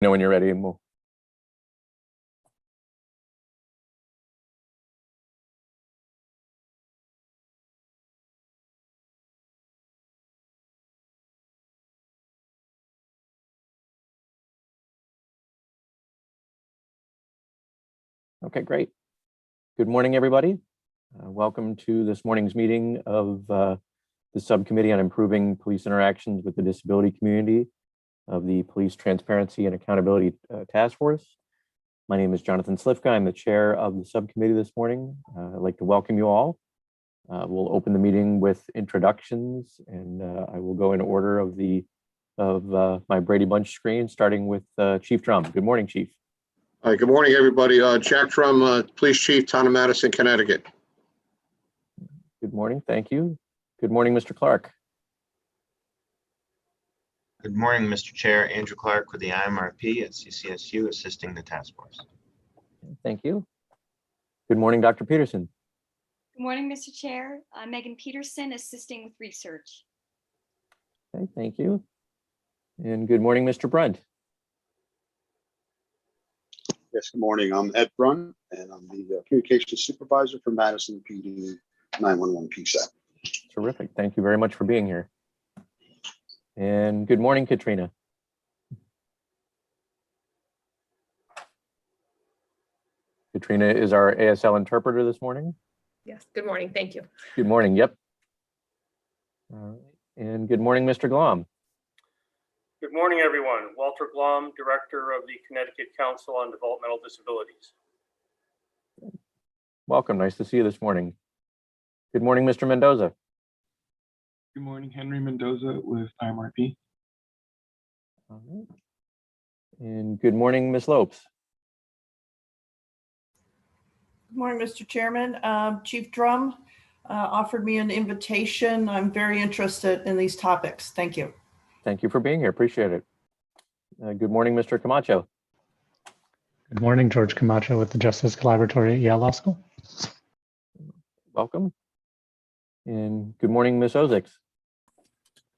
Know when you're ready, and we'll. Okay, great. Good morning, everybody. Welcome to this morning's meeting of the Subcommittee on Improving Police Interactions with the Disability Community of the Police Transparency and Accountability Task Force. My name is Jonathan Slifka. I'm the chair of the subcommittee this morning. I'd like to welcome you all. We'll open the meeting with introductions, and I will go in order of my Brady Bunch screen, starting with Chief Drum. Good morning, Chief. Hi, good morning, everybody. Jack Drum, Police Chief, Town of Madison, Connecticut. Good morning. Thank you. Good morning, Mr. Clark. Good morning, Mr. Chair. Andrew Clark with the IMRP at CCSU, assisting the task force. Thank you. Good morning, Dr. Peterson. Good morning, Mr. Chair. Megan Peterson, assisting with research. Okay, thank you. And good morning, Mr. Brunt. Yes, good morning. I'm Ed Brunt, and I'm the Communications Supervisor for Madison PD 911 PSAP. Terrific. Thank you very much for being here. And good morning, Katrina. Katrina is our ASL interpreter this morning. Yes, good morning. Thank you. Good morning. Yep. All right. And good morning, Mr. Glom. Good morning, everyone. Walter Glom, Director of the Connecticut Council on Developmental Disabilities. Welcome. Nice to see you this morning. Good morning, Mr. Mendoza. Good morning, Henry Mendoza with IMRP. All right. And good morning, Ms. Lopes. Good morning, Mr. Chairman. Chief Drum offered me an invitation. I'm very interested in these topics. Thank you. Thank you for being here. Appreciate it. Good morning, Mr. Camacho. Good morning, George Camacho with the Justice Collaboratory at Yale Law School. Welcome. And good morning, Ms. Ozix.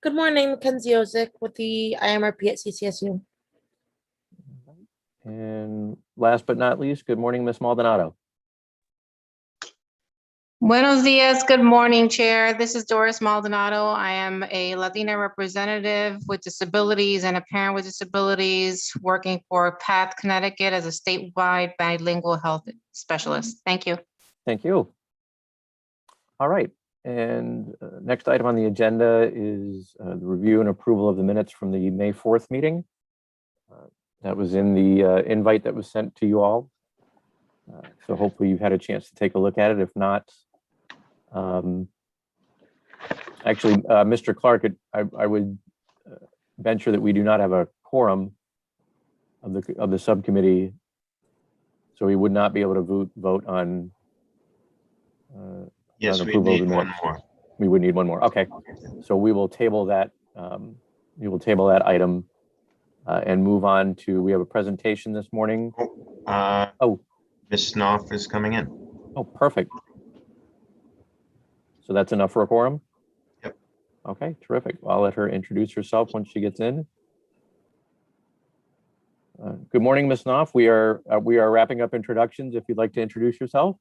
Good morning, Mackenzie Ozick with the IMRP at CCSU. And last but not least, good morning, Ms. Maldonado. Buenos dias. Good morning, Chair. This is Doris Maldonado. I am a Latina representative with disabilities and a parent with disabilities working for PATH Connecticut as a statewide bilingual health specialist. Thank you. Thank you. All right. And next item on the agenda is the review and approval of the minutes from the May 4th meeting. That was in the invite that was sent to you all. So hopefully you've had a chance to take a look at it. If not, actually, Mr. Clark, I would venture that we do not have a quorum of the subcommittee, so we would not be able to vote on. Yes, we need one more. We would need one more. Okay, so we will table that. We will table that item and move on to. We have a presentation this morning. Ms. Knopf is coming in. Oh, perfect. So that's enough for a quorum? Yep. Okay, terrific. Well, I'll let her introduce herself once she gets in. Good morning, Ms. Knopf. We are wrapping up introductions. If you'd like to introduce yourself.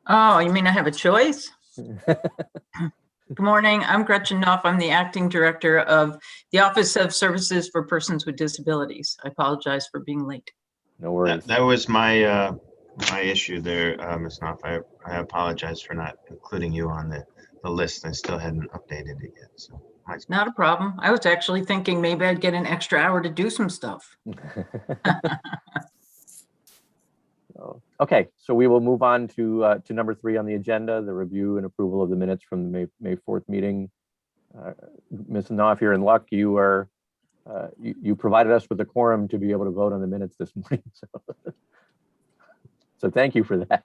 Oh, you mean I have a choice? Good morning. I'm Gretchen Knopf. I'm the acting director of the Office of Services for Persons with Disabilities. I apologize for being late. No worries. That was my my issue there, Ms. Knopf. I apologize for not including you on the list. I still hadn't updated it yet. So not a problem. I was actually thinking maybe I'd get an extra hour to do some stuff. Okay, so we will move on to number 3 on the agenda, the review and approval of the minutes from the May 4th meeting. Ms. Knopf, you're in luck. You are you provided us with a quorum to be able to vote on the minutes this morning. So thank you for that.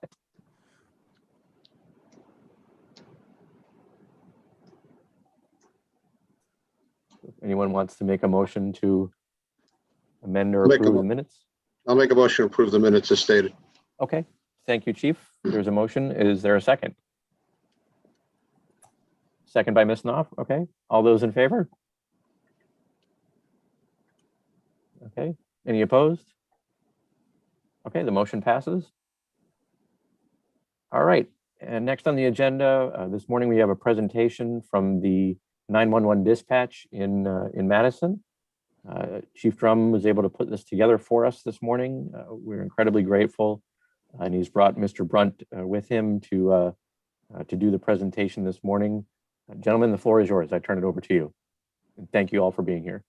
If anyone wants to make a motion to amend or approve the minutes? I'll make a motion to approve the minutes as stated. Okay, thank you, Chief. There's a motion. Is there a second? Second by Ms. Knopf. Okay, all those in favor? Okay, Any opposed? Okay, the motion passes. All right, and next on the agenda, this morning we have a presentation from the 911 dispatch in Madison. Chief Drum was able to put this together for us this morning. We're incredibly grateful, and he's brought Mr. Brunt with him to do the presentation this morning. Gentlemen, the floor is yours. I turn it over to you. And thank you all for being here.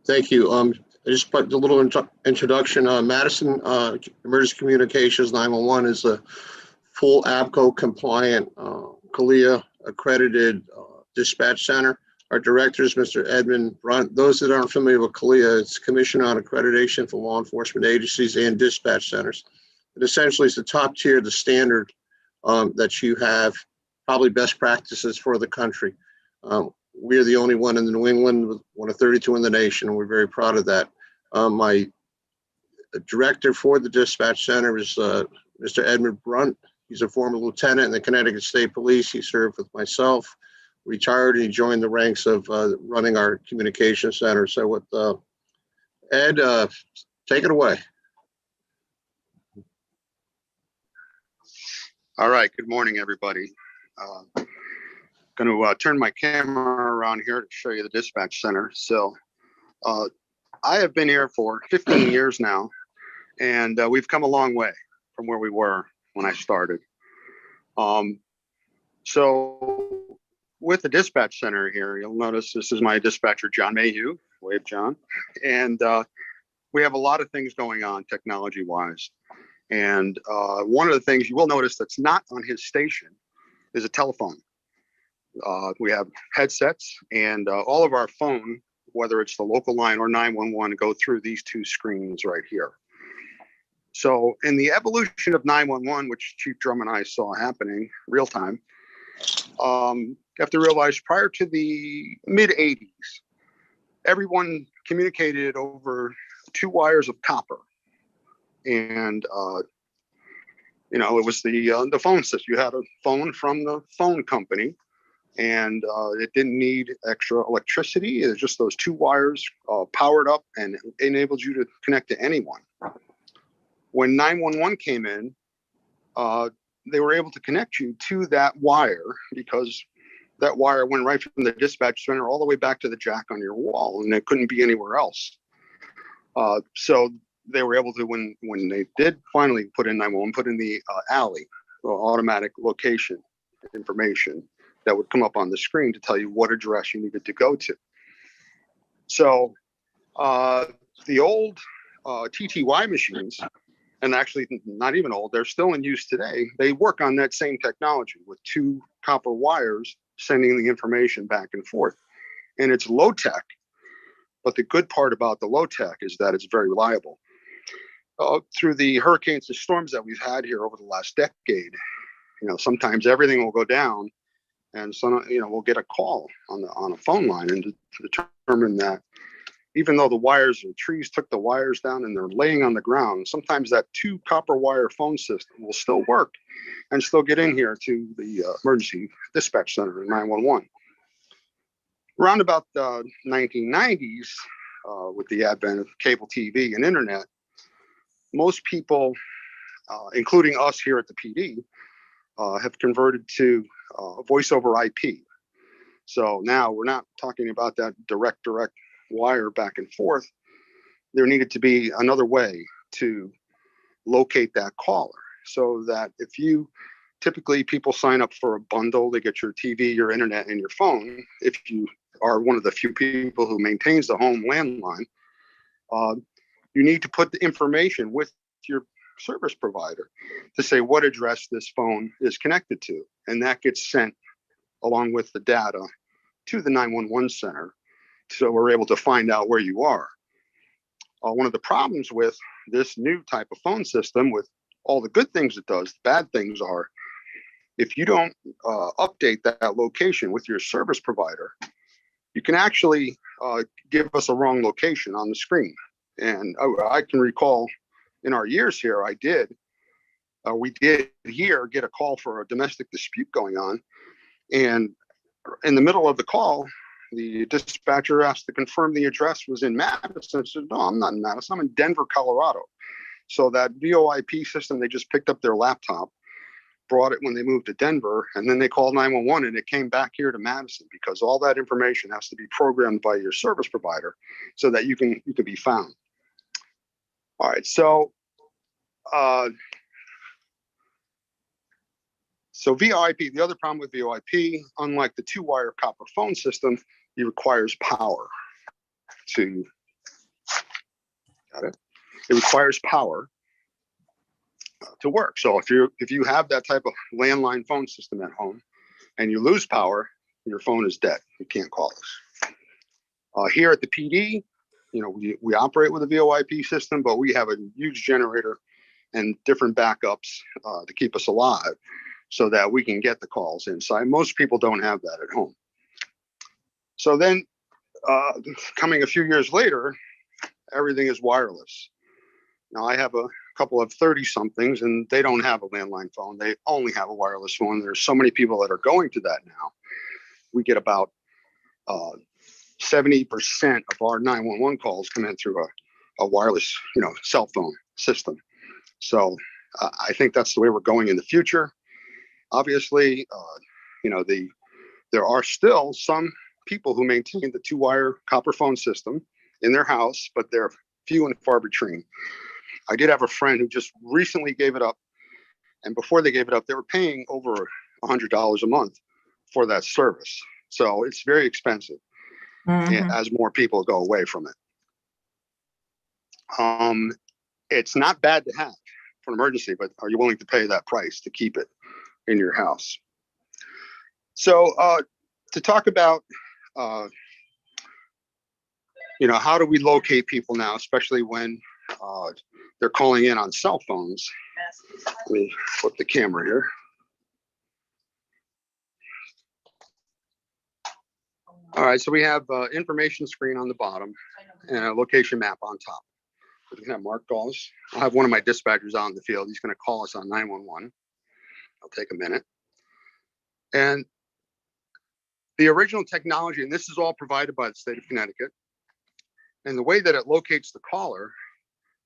Thank you. I just put a little introduction. Madison Emergency Communications 911 is a full ABCO compliant, CALIA accredited dispatch center. Our director is Mr. Edmund Brunt. Those that aren't familiar with CALIA, it's Commission on Accreditation for Law Enforcement Agencies and Dispatch Centers. It essentially is the top tier, the standard that you have, probably best practices for the country. We are the only one in the New England, one of 32 in the nation, and we're very proud of that. My director for the dispatch center is Mr. Edmund Brunt. He's a former lieutenant in the Connecticut State Police. He served with myself, retired, and he joined the ranks of running our communication center. So with Ed, take it away. All right, good morning, everybody. Going to turn my camera around here to show you the dispatch center. So I have been here for 15 years now, and we've come a long way from where we were when I started. So with the dispatch center here, you'll notice this is my dispatcher, John Mayhew. Wave, John. And we have a lot of things going on technology-wise. And one of the things you will notice that's not on his station is a telephone. We have headsets, and all of our phone, whether it's the local line or 911, go through these two screens right here. So in the evolution of 911, which Chief Drum and I saw happening real time, you have to realize prior to the mid 80s, everyone communicated over 2 wires of copper. And you know, it was the phone system. You had a phone from the phone company, and it didn't need extra electricity. It was just those 2 wires powered up and enabled you to connect to anyone. When 911 came in, they were able to connect you to that wire because that wire went right from the dispatch center all the way back to the jack on your wall, and it couldn't be anywhere else. So they were able to, when they did finally put in 911, put in the alley, automatic location information that would come up on the screen to tell you what address you needed to go to. So the old TTY machines, and actually not even old, they're still in use today. They work on that same technology with 2 copper wires sending the information back and forth. And it's low tech, but the good part about the low tech is that it's very reliable. Through the hurricanes and storms that we've had here over the last decade, you know, sometimes everything will go down, and so, you know, we'll get a call on a phone line and to determine that even though the wires, the trees took the wires down and they're laying on the ground, sometimes that 2 copper wire phone system will still work and still get in here to the emergency dispatch center in 911. Around about the 1990s, with the advent of cable TV and internet, most people, including us here at the PD, have converted to voice over IP. So now we're not talking about that direct wire back and forth. There needed to be another way to locate that caller, so that if you, typically people sign up for a bundle, they get your TV, your internet, and your phone. If you are one of the few people who maintains the home landline, you need to put the information with your service provider to say what address this phone is connected to. And that gets sent along with the data to the 911 center. So we're able to find out where you are. One of the problems with this new type of phone system, with all the good things it does, the bad things are, if you don't update that location with your service provider, you can actually give us a wrong location on the screen. And I can recall in our years here, we did here get a call for a domestic dispute going on. And in the middle of the call, the dispatcher asked to confirm the address was in Madison. I said, no, I'm not in Madison. I'm in Denver, Colorado. So that VoIP system, they just picked up their laptop, brought it when they moved to Denver, and then they called 911 and it came back here to Madison, because all that information has to be programmed by your service provider so that you can be found. All right, so VoIP, the other problem with VoIP, unlike the 2-wire copper phone system, it requires power to, got it? It requires power to work. So if you have that type of landline phone system at home and you lose power, your phone is dead. You can't call us. Here at the PD, we operate with a VoIP system, but we have a huge generator and different backups to keep us alive so that we can get the calls inside. Most people don't have that at home. So then coming a few years later, everything is wireless. Now I have a couple of 30-somethings and they don't have a landline phone. They only have a wireless phone. There's so many people that are going to that now. We get about 70% of our 911 calls come in through a wireless, cell phone system. So I think that's the way we're going in the future. Obviously, there are still some people who maintain the 2-wire copper phone system in their house, but they're few and far between. I did have a friend who just recently gave it up, and before they gave it up, they were paying over $100 a month for that service. So it's very expensive as more people go away from it. It's not bad to have for an emergency, but are you willing to pay that price to keep it in your house? So to talk about, how do we locate people now, especially when they're calling in on cell phones? Let me flip the camera here. All right, so we have information screen on the bottom and a location map on top. We can have Mark call us. I'll have one of my dispatchers out in the field. He's going to call us on 911. I'll take a minute. And the original technology, and this is all provided by the state of Connecticut, and the way that it locates the caller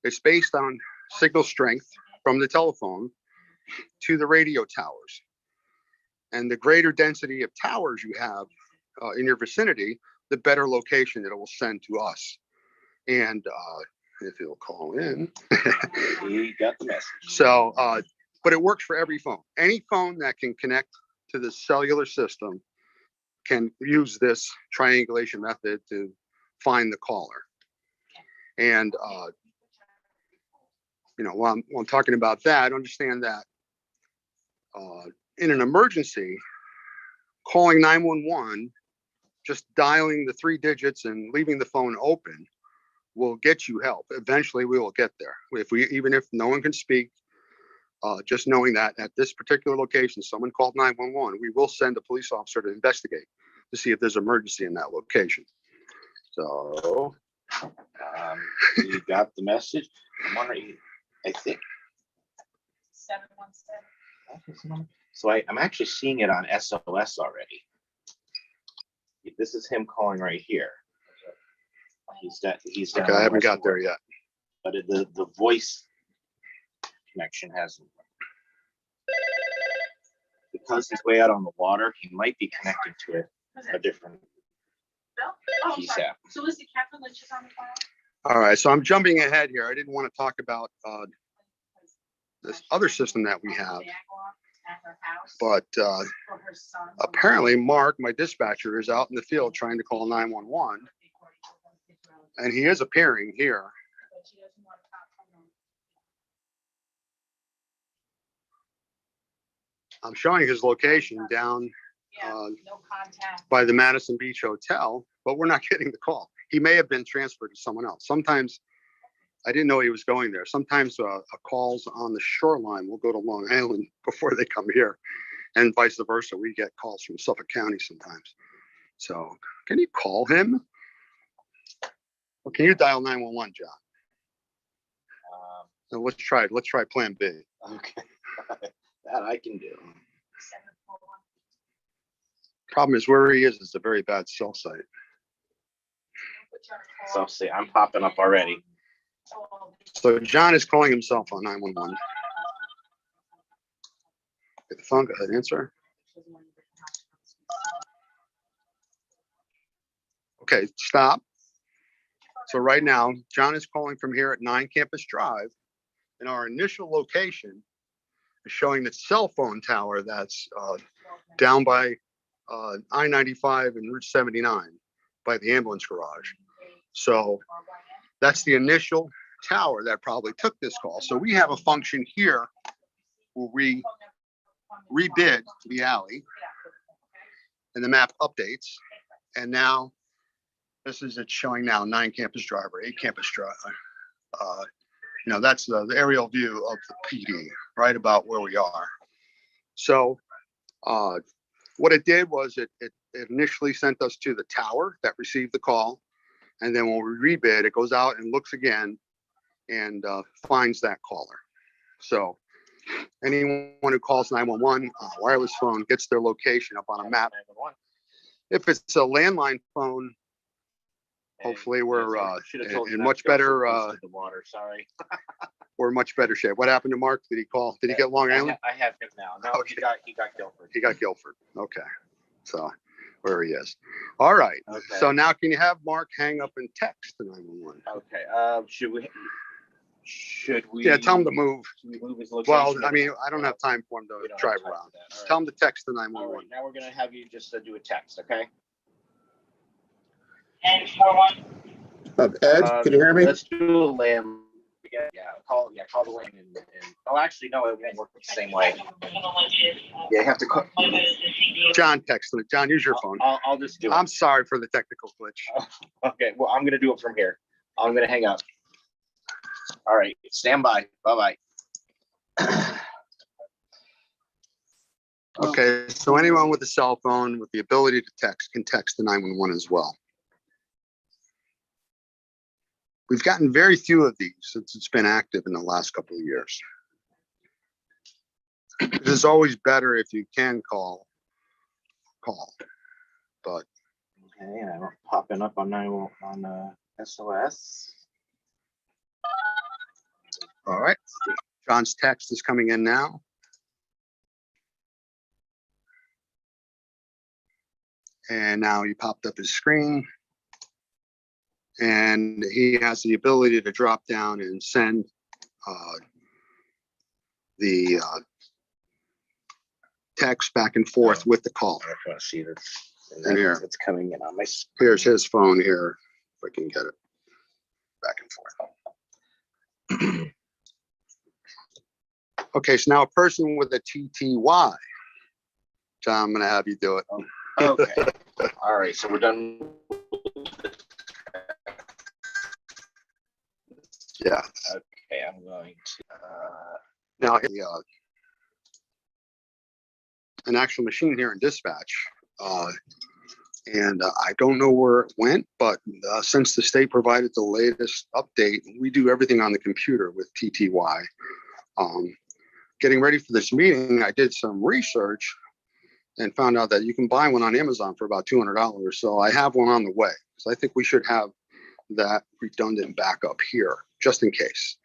is based on signal strength from the telephone to the radio towers. And the greater density of towers you have in your vicinity, the better location it will send to us. And if you'll call in, we got the message. So, but it works for every phone. Any phone that can connect to the cellular system can use this triangulation method to find the caller. And while I'm talking about that, understand that in an emergency, calling 911, just dialing the 3 digits and leaving the phone open will get you help. Eventually we will get there. Even if no one can speak, just knowing that at this particular location, someone called 911, we will send a police officer to investigate to see if there's an emergency in that location. So you got the message. I'm wondering, I think 717. So I'm actually seeing it on SOS already. This is him calling right here. He's okay. I haven't got there yet. But the voice connection hasn't. Because he's way out on the water, he might be connected to a different piece app. So is the Captain Lynch on the file? All right, so I'm jumping ahead here. I didn't want to talk about this other system that we have, but apparently Mark, my dispatcher, is out in the field trying to call 911, and he is appearing here. I'm showing his location down by the Madison Beach Hotel, but we're not getting the call. He may have been transferred to someone else. Sometimes I didn't know he was going there. Sometimes calls on the shoreline will go to Long Island before they come here, and vice versa. We get calls from Suffolk County sometimes. So can you call him? Well, can you dial 911, John? So let's try plan B. Okay. That I can do. Problem is where he is a very bad cell site. So see, I'm popping up already. So John is calling himself on 911. Get the phone, go ahead, answer. Okay, stop. So right now, John is calling from here at 9 Campus Drive, and our initial location is showing the cell phone tower that's down by I-95 and Route 79 by the ambulance garage. So that's the initial tower that probably took this call. So we have a function here where we rebid the alley and the map updates. And now this is it showing now 9 Campus Drive or 8 Campus Drive. You know, that's the aerial view of the PD right about where we are. So what it did was it initially sent us to the tower that received the call. And then when we rebid, it goes out and looks again and finds that caller. So anyone who calls 911 on a wireless phone gets their location up on a map. If it's a landline phone, hopefully we're in much better we're much better shape. What happened to Mark? Did he call? Did he get Long Island? I have him now. No, he got Guilford. He got Guilford. Okay. So where he is. All right. Okay. So now can you have Mark hang up and text to 911? Okay. Should we? Yeah, tell him to move. Should we move his location? Well, I mean, I don't have time for him to drive around. Right. Tell him to text to All 911. right. Now we're gonna have you just do a text, okay? Ed, can you hear me? Let's do a land. Call the lane and oh, actually, no, it won't work the same way. Yeah, you have to call. John texted it. John, use your phone. I'll just do it. I'm sorry for the technical glitch. Okay, well, I'm gonna do it from here. I'm gonna hang up. All right, stand by. Bye-bye. Okay, so anyone with a cell phone with the ability to text can text the 911 as well. We've gotten very few of these since it's been active in the last couple of years. It's always better if you can call. But okay, I'm popping up on SOS. All right, John's text is coming in now. And now he popped up his screen. And he has the ability to drop down and send the text back and forth with the call. I want to see this. And here, it's coming in on my. Here's his phone here, if I can get it back and forth. Okay, so now a person with a TTY. John, I'm going to have you do it. Okay. All right, so we're done. Yeah. Okay, I'm going to. Now, an actual machine here in dispatch. And I don't know where it went, but since the state provided the latest update, we do everything on the computer with TTY. Getting ready for this meeting, I did some research and found out that you can buy one on Amazon for about $200. So I have one on the way. So I think we should have that redundant backup here, just in case.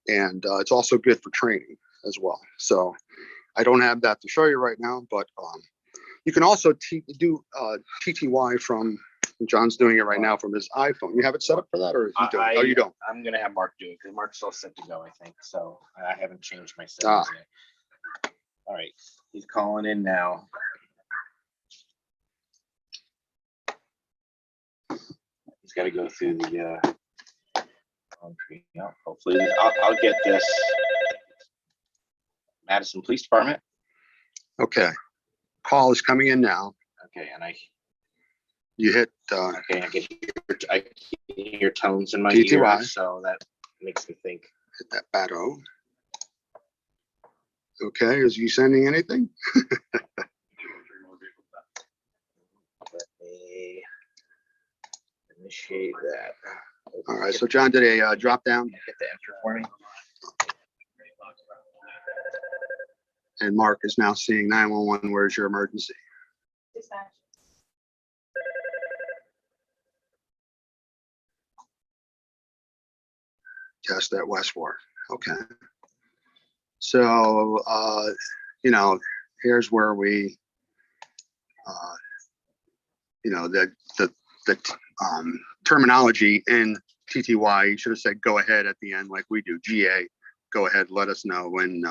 And it's also good for training as well. So I don't have that to show you right now, but you can also do TTY from, John's doing it right now from his iPhone. You have it set up for that, or oh, you don't? I'm going to have Mark do it because Mark's all set to go, I think. So I haven't changed my settings yet. All right, he's calling in now. He's got to go through the tree. Hopefully, I'll get this. Madison Police Department. Okay, call is coming in now. Okay, and you hit. Okay, I can hear tones in my TTY. ears, so that makes me think. Hit that battle. Okay, is he sending anything? Let me initiate that. All right, so John did a drop down. Hit the enter for me. And Mark is now seeing 911. Where's your emergency? Dispatch. test at Westport. Okay. So, you know, here's where we, you know, the terminology in TTY, you should have said go ahead at the end like we do. GA, go ahead, let us know when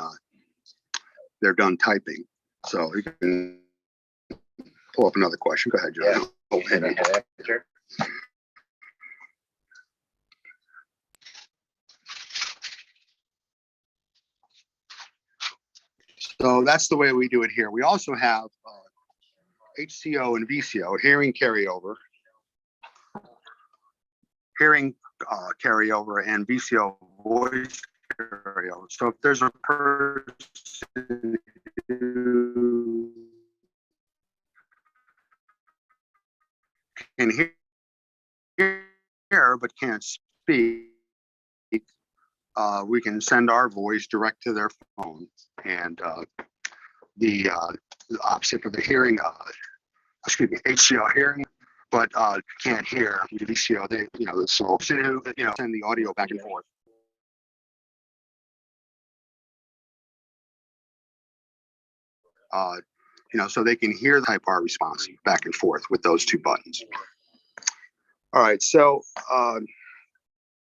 they're done typing. So you can pull up another question. Go ahead, John. Yeah. So that's the way we do it here. We also have HCO and VCO, hearing carryover, and VCO voice carryover. So if there's a person who can hear but can't speak, we can send our voice direct to their phone. And the opposite of the hearing, HCO hearing, but can't hear. VCO, they, you know, so send the audio back and forth. You know, so they can hear the type R response back and forth with those two buttons. All right, so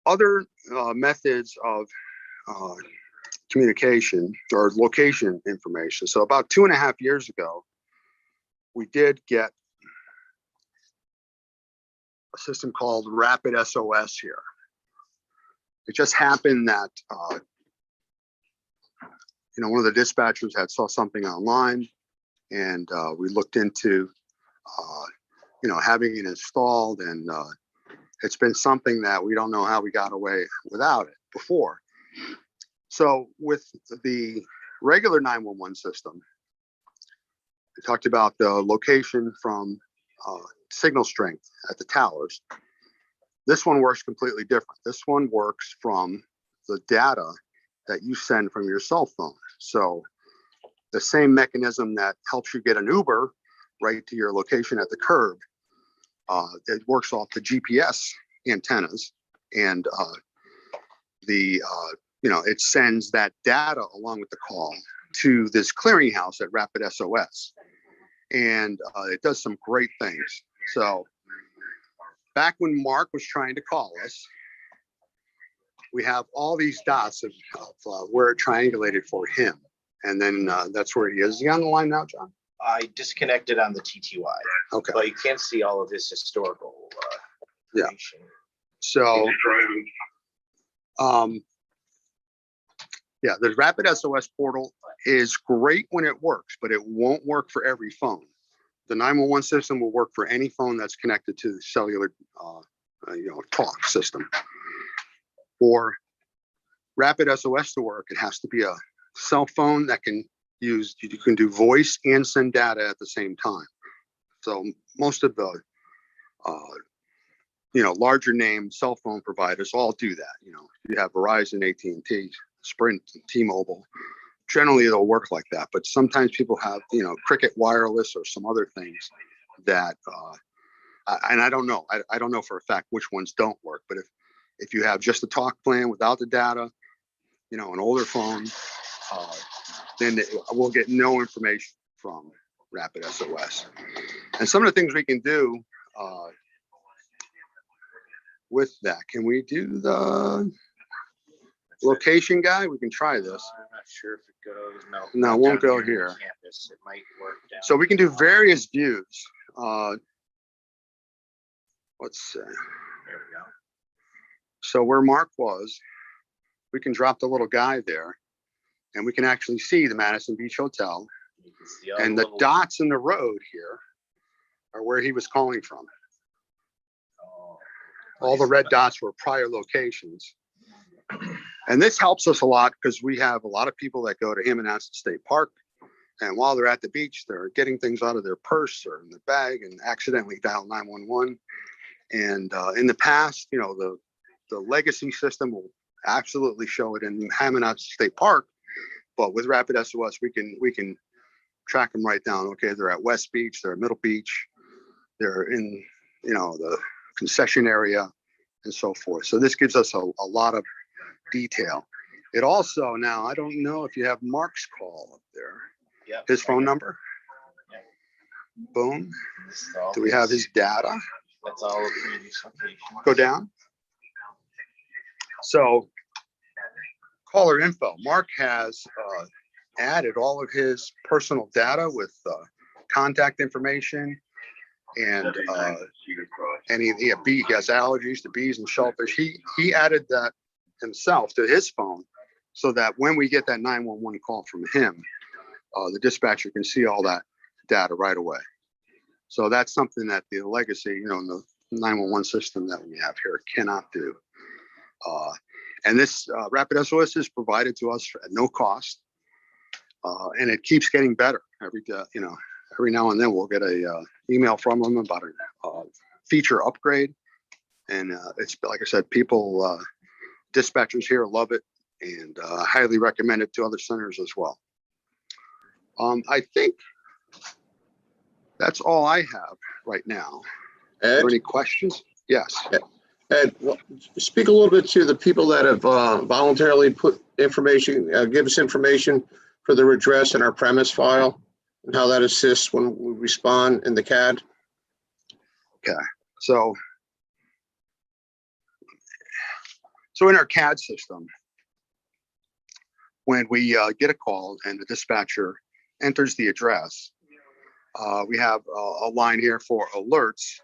other methods of communication or location information. So about 2.5 years ago, we did get a system called Rapid SOS here. It just happened that you know, one of the dispatchers saw something online, and we looked into you know, having it installed, and it's been something that we don't know how we got away without it before. So with the regular 911 system, we talked about the location from signal strength at the towers. This one works completely different. This one works from the data that you send from your cell phone. So the same mechanism that helps you get an Uber right to your location at the curb, it works off the GPS antennas, and you know, it sends that data along with the call to this clearinghouse at Rapid SOS, and it does some great things. So back when Mark was trying to call us, we have all these dots of where it triangulated for him, and then that's where he is. Is he on the line now, John? I disconnected on the TTY. Okay. But you can't see all of his historical information. So, yeah, the Rapid SOS portal is great when it works, but it won't work for every phone. The 911 system will work for any phone that's connected to the cellular, you know, talk system. For Rapid SOS to work, it has to be a cell phone that can use, you can do voice and send data at the same time. So most of the, you know, larger name cell phone providers all do that. You know, you have Verizon, AT&T, Sprint, T-Mobile. Generally, it'll work like that. But sometimes people have, you know, Cricket Wireless or some other things that, and I don't know. I don't know for a fact which ones don't work. But if you have just a talk plan without the data, you know, an older phone, then we'll get no information from Rapid SOS. And some of the things we can do with that, can we do the location guy? We can try this. I'm not sure if it goes. No, it won't go here. Campus. It might work down. So we can do various views. Let's see. There we go. So where Mark was, we can drop the little guy there, and we can actually see the Madison Beach Hotel. And the dots in the road here are where he was calling from. All the red dots were prior locations. And this helps us a lot because we have a lot of people that go to Hammonasset State Park. And while they're at the beach, they're getting things out of their purse or in the bag and accidentally dial 911. And in the past, you know, the legacy system will absolutely show it in Hammonasset State Park. But with Rapid SOS, we can track them right down. Okay, they're at West Beach, they're at Middle Beach, they're in, you know, the concession area and so forth. So this gives us a lot of detail. It also, now, I don't know if you have Mark's call up there. Yeah. His phone number. Boom. Do we have his data? That's all of previous location. Go down. So caller info. Mark has added all of his personal data with contact information and he has allergies to bees and shellfish. He added that himself to his phone so that when we get that 911 call from him, the dispatcher can see all that data right away. So that's something that the legacy, you know, in the 911 system that we have here cannot do. And this rapid SOS is provided to us at no cost, and it keeps getting better every day. You know, every now and then we'll get a email from them about a feature upgrade, and it's like I said, people, dispatchers here love it, and highly recommend it to other centers as well. I think that's all I have right now. Are there any questions? Yes. Ed, speak a little bit to the people that have voluntarily put information, give us information for the redress in our premise file and how that assists when we respond in the CAD. Okay, so in our CAD system, when we get a call and the dispatcher enters the address, we have a line here for alerts,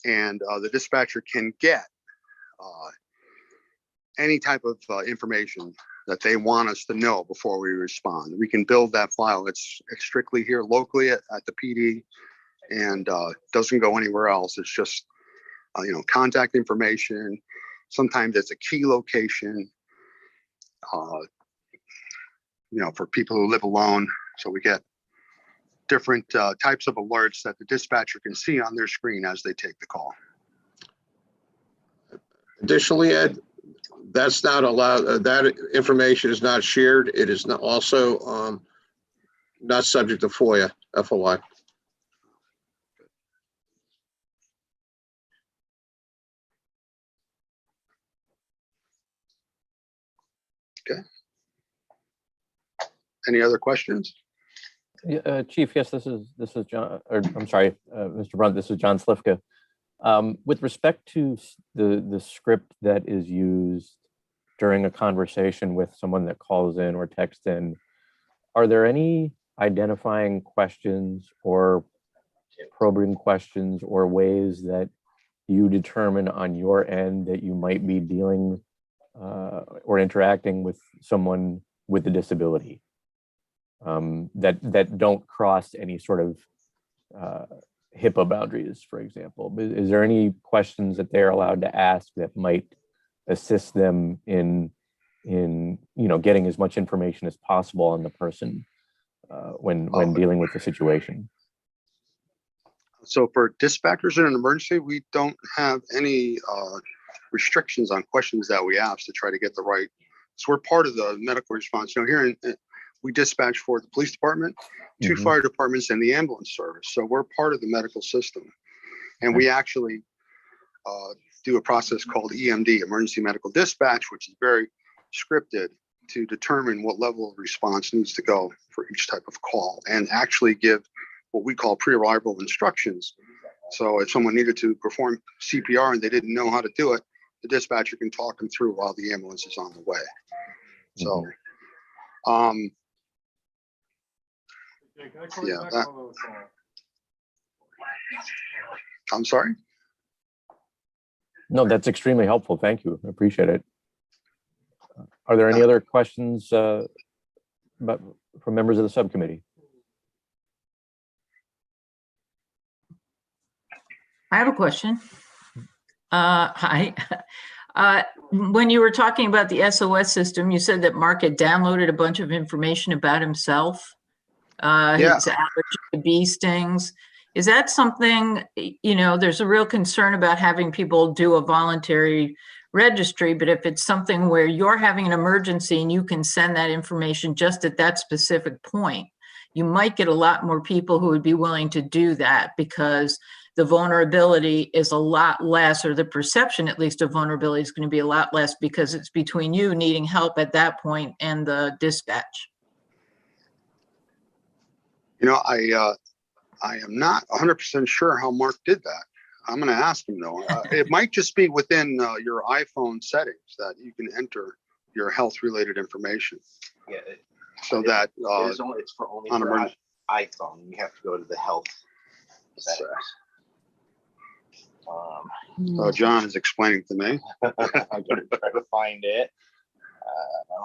and the dispatcher can get any type of information that they want us to know before we respond. We can build that file. It's strictly here locally at the PD, and doesn't go anywhere else. It's just you know, contact information. Sometimes it's a key location, you know, for people who live alone. So we get different types of alerts that the dispatcher can see on their screen as they take the call. Additionally, Ed, that's not allowed. That information is not shared. It is not also not subject to FOIA, FOI. Okay. Any other questions? Chief, yes, this is John, or I'm sorry, Mr. Brunt, this is John Slifka. With respect to the script that is used during a conversation with someone that calls in or texts in, are there any identifying questions or probing questions or ways that you determine on your end that you might be dealing or interacting with someone with a disability? That don't cross any sort of HIPAA boundaries, for example. Is there any questions that they're allowed to ask that might assist them in you know, getting as much information as possible on the person when dealing with the situation? So for dispatchers in an emergency, we don't have any restrictions on questions that we ask to try to get the right. So we're part of the medical response. You know, here we dispatch for the police department, two fire departments, and the ambulance service. So we're part of the medical system. And we actually do a process called EMD, Emergency Medical Dispatch, which is very scripted to determine what level of response needs to go for each type of call, and actually give what we call pre-arrival instructions. So if someone needed to perform CPR and they didn't know how to do it, the dispatcher can talk them through while the ambulance is on the way. So, yeah, I'm sorry? No, that's extremely helpful. Thank you. I appreciate it. Are there any other questions from members of the subcommittee? I have a question. Hi. When you were talking about the SOS system, you said that Mark had downloaded a bunch of information about himself. His allergy to bee stings. Is that something, you know, there's a real concern about having people do a voluntary registry, but if it's something where you're having an emergency and you can send that information just at that specific point, you might get a lot more people who would be willing to do that, because the vulnerability is a lot less, or the perception at least of vulnerability is going to be a lot less, because it's between you needing help at that point and the dispatch. You know, I am not 100% sure how Mark did that. I'm going to ask him though. It might just be within your iPhone settings that you can enter your health-related information. Yeah. So that it's for only on for emergency. iPhone. You have to go to the health settings. So John is explaining to me. I'm going to try to find it. I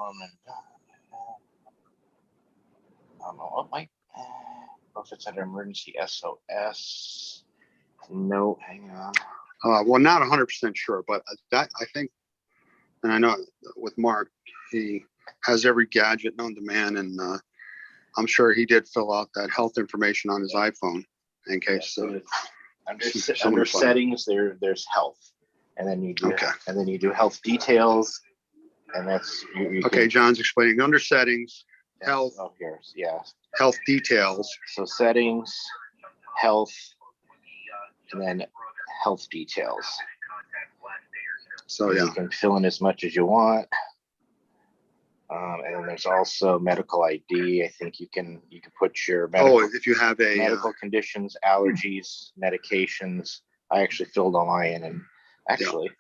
don't know what might. If it's under emergency SOS. No, hang on. Well, not 100% sure, but that I think, and I know with Mark, he has every gadget known to man, and I'm sure he did fill out that health information on his iPhone in case. Under settings, there's health, and then you do health details, and that's okay. John's explaining under settings, health. Oh, here, yeah. Health details. So settings, health, and then health details. So yeah, you can fill in as much as you want. And then there's also medical ID. I think you can put your medical, if you have a medical conditions, allergies, medications. I actually filled all mine in, and actually,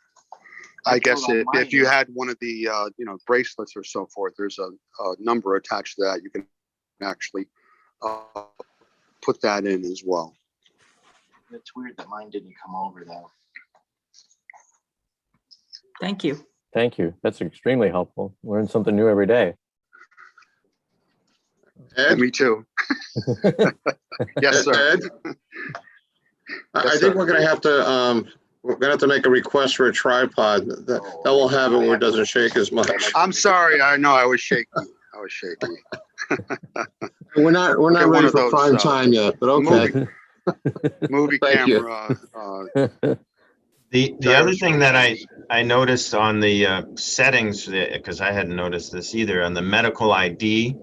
I guess if you had one of the bracelets or so forth, there's a number attached to that. You can actually put that in as well. It's weird that mine didn't come over though. Thank you. Thank you. That's extremely helpful. Learn something new every day. Ed? Me too. Yes, sir. Ed? I think we're going to have to make a request for a tripod that will have it where it doesn't shake as much. I'm sorry. I know I was shaky. We're not ready for prime time yet, but okay. Movie camera. The other thing that I noticed on the settings, because I hadn't noticed this either, on the medical ID,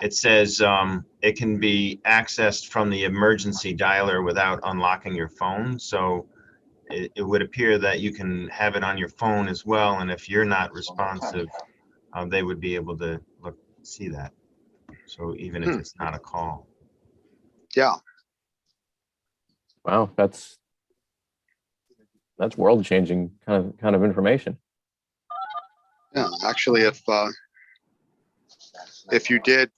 it says it can be accessed from the emergency dialer without unlocking your phone. So it would appear that you can have it on your phone as well. And if you're not responsive, they would be able to see that. So even if it's not a call. Yeah. Wow, that's world-changing kind of information. Yeah, actually, if you did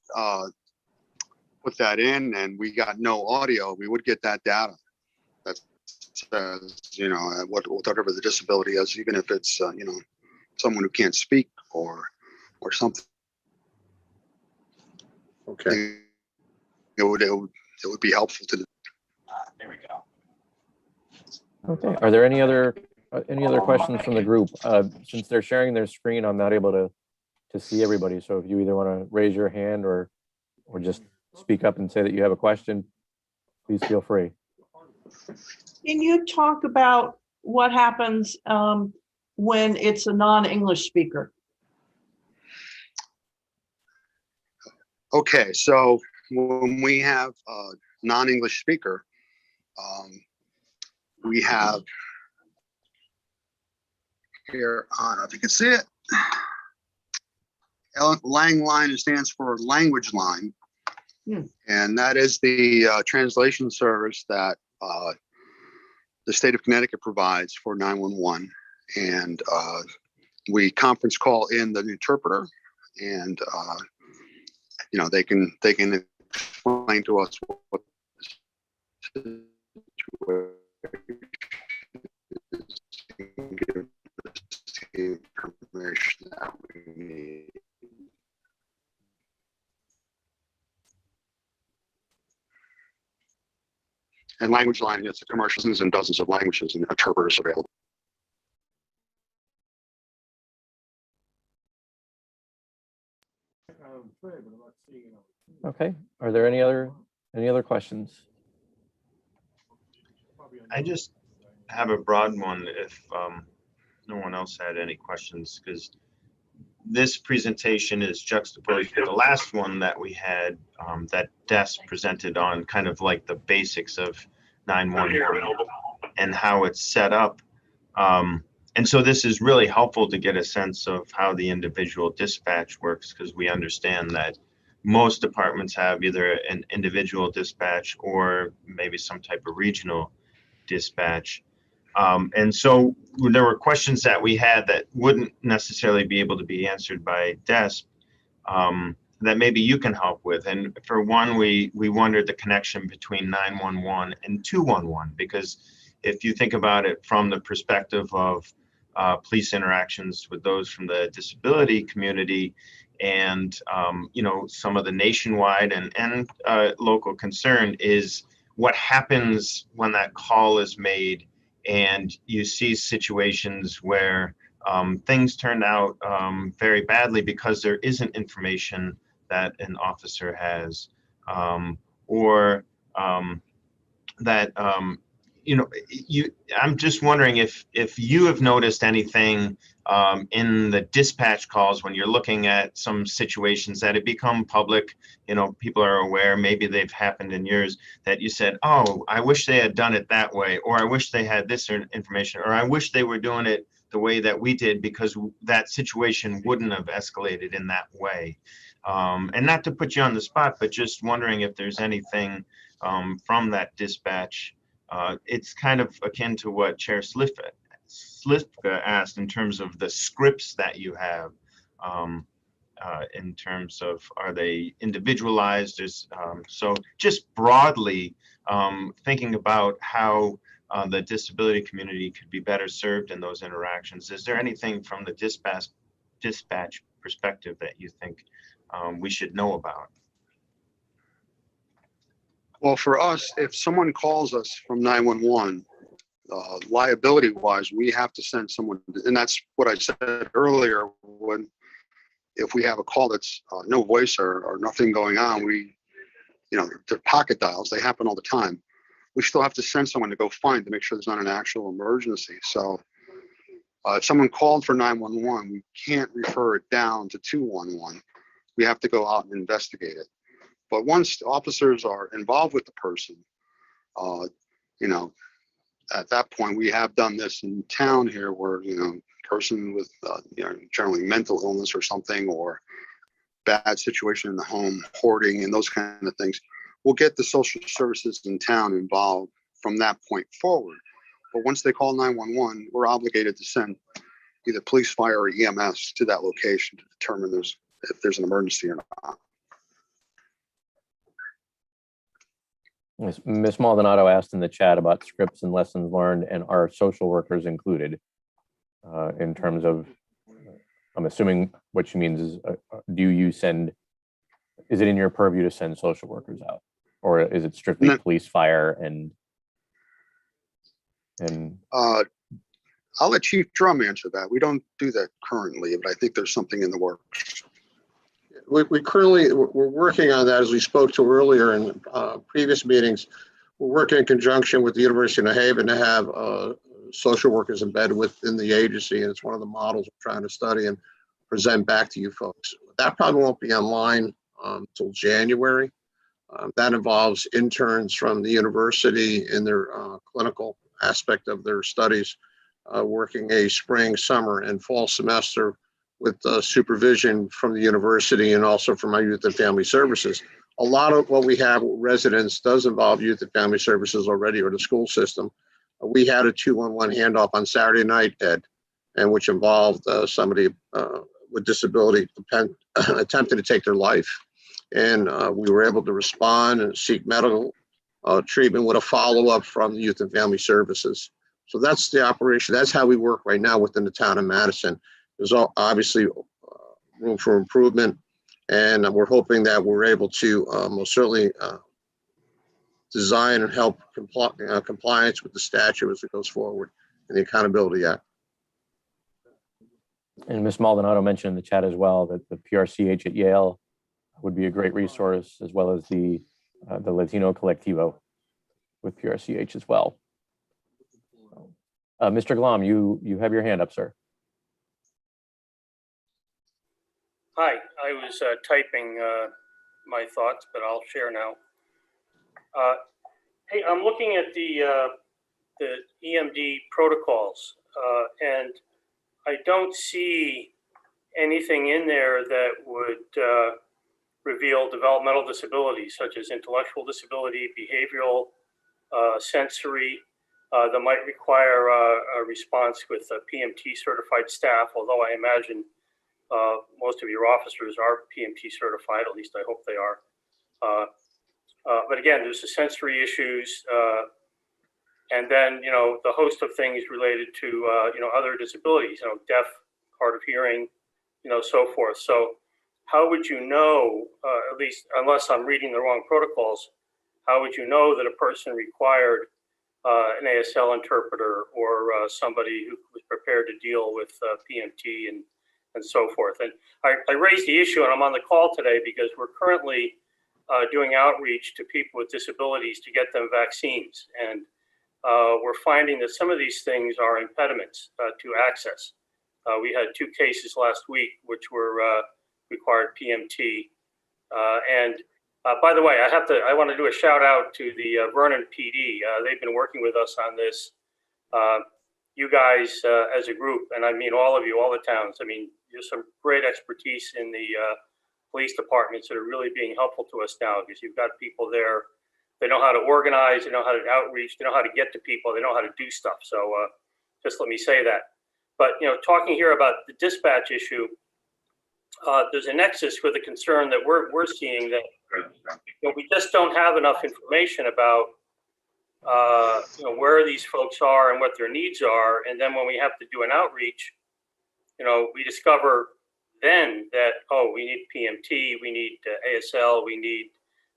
put that in and we got no audio, we would get that data. That says, whatever the disability is, even if it's someone who can't speak or something. Okay. It would be helpful to. There we go. Okay. Are there any other questions from the group? Since they're sharing their screen, I'm not able to see everybody. So if you either want to raise your hand or just speak up and say that you have a question, please feel free. Can you talk about what happens when it's a non-English speaker? Okay, so when we have a non-English speaker, we have here, I don't know if you can see it, Lang line stands for language line. And that is the translation service that the state of Connecticut provides for 911. And we conference call in the interpreter, and they can explain to us what the situation is, and give us the information that we need. And language line, it's a commercial in dozens of languages, and interpreters available. Okay. Are there any other questions? I just have a broad one if no one else had any questions, because this presentation is juxtaposed with the last one that we had that Des presented on, kind of like the basics of 911 and how it's set up. And so this is really helpful to get a sense of how the individual dispatch works, because we understand that most departments have either an individual dispatch or maybe some type of regional dispatch. And so there were questions that we had that wouldn't necessarily be able to be answered by DESP that maybe you can help with. And for one, we wondered the connection between 911 and 211, because if you think about it from the perspective of police interactions with those from the disability community and you know, some of the nationwide and local concern is what happens when that call is made and you see situations where things turned out very badly because there isn't information that an officer has, or that you know, I'm just wondering if you have noticed anything in the dispatch calls when you're looking at some situations that have become public, you know, people are aware, maybe they've happened in yours, that you said, oh, I wish they had done it that way, or I wish they had this information, or I wish they were doing it the way that we did because that situation wouldn't have escalated in that way. And not to put you on the spot, but just wondering if there's anything from that dispatch. It's kind of akin to what Chair Slifka asked in terms of the scripts that you have, in terms of, are they individualized? So just broadly thinking about how the disability community could be better served in those interactions. Is there anything from the dispatch perspective that you think we should know about? Well, for us, if someone calls us from 911, liability wise, we have to send someone, and that's what I said earlier, if we have a call that's no voice or nothing going on, they're pocket dials, they happen all the time. We still have to send someone to go find to make sure there's not an actual emergency. So if someone called for 911, we can't refer it down to 211. We have to go out and investigate it. But once officers are involved with the person, at that point, we have done this in town here where, person with, generally mental illness or something, or bad situation in the home, hoarding and those kind of things, we'll get the social services in town involved from that point forward. But once they call 911, we're obligated to send either police, fire, or EMS to that location to determine if there's an emergency or not. Ms. Maldonado asked in the chat about scripts and lessons learned, and are social workers included in terms of, I'm assuming what she means is, is it in your purview to send social workers out, or is it strictly police, fire, and I'll let Chief Drum answer that. We don't do that currently, but I think there's something in the works. We're working on that, as we spoke to earlier in previous meetings. We're working in conjunction with the University of New Haven to have social workers embedded within the agency, and it's one of the models we're trying to study and present back to you folks. That probably won't be online until January. That involves interns from the university in their clinical aspect of their studies, working a spring, summer, and fall semester with supervision from the university and also from our youth and family services. A lot of what we have with residents does involve youth and family services already, or the school system. We had a 211 handoff on Saturday night, Ed, and which involved somebody with disability attempted to take their life. And we were able to respond and seek medical treatment with a follow-up from the youth and family services. So that's the operation. That's how we work right now within the town of Madison. There's obviously room for improvement, and we're hoping that we're able to most certainly design and help compliance with the statute as it goes forward and the Accountability Act. And Ms. Maldonado mentioned in the chat as well that the PRCH at Yale would be a great resource, as well as the Latino Colectivo with PRCH as well. Mr. Glom, you have your hand up, sir. Hi, I was typing my thoughts, but I'll share now. Hey, I'm looking at the EMD protocols, and I don't see anything in there that would reveal developmental disabilities such as intellectual disability, behavioral, sensory, that might require a response with PMT certified staff, although I imagine most of your officers are PMT certified, at least I hope they are. But again, there's the sensory issues, and then, you know, the host of things related to, you know, other disabilities, you know, deaf, hard of hearing, you know, so forth. So how would you know, at least unless I'm reading the wrong protocols, how would you know that a person required an ASL interpreter or somebody who was prepared to deal with PMT and so forth? And I raised the issue, and I'm on the call today because we're currently doing outreach to people with disabilities to get them vaccines. And we're finding that some of these things are impediments to access. We had 2 cases last week which were required PMT. And by the way, I want to do a shout out to the Vernon PD. They've been working with us on this. You guys as a group, and I mean all of you, all the towns, I mean, there's some great expertise in the police departments that are really being helpful to us now, because you've got people there. They know how to organize, they know how to outreach, they know how to get to people, they know how to do stuff. So just let me say that. But, you know, talking here about the dispatch issue, there's a nexus with a concern that we're seeing that, you know, we just don't have enough information about, you know, where these folks are and what their needs are. And then when we have to do an outreach, you know, we discover then that, oh, we need PMT, we need ASL, we need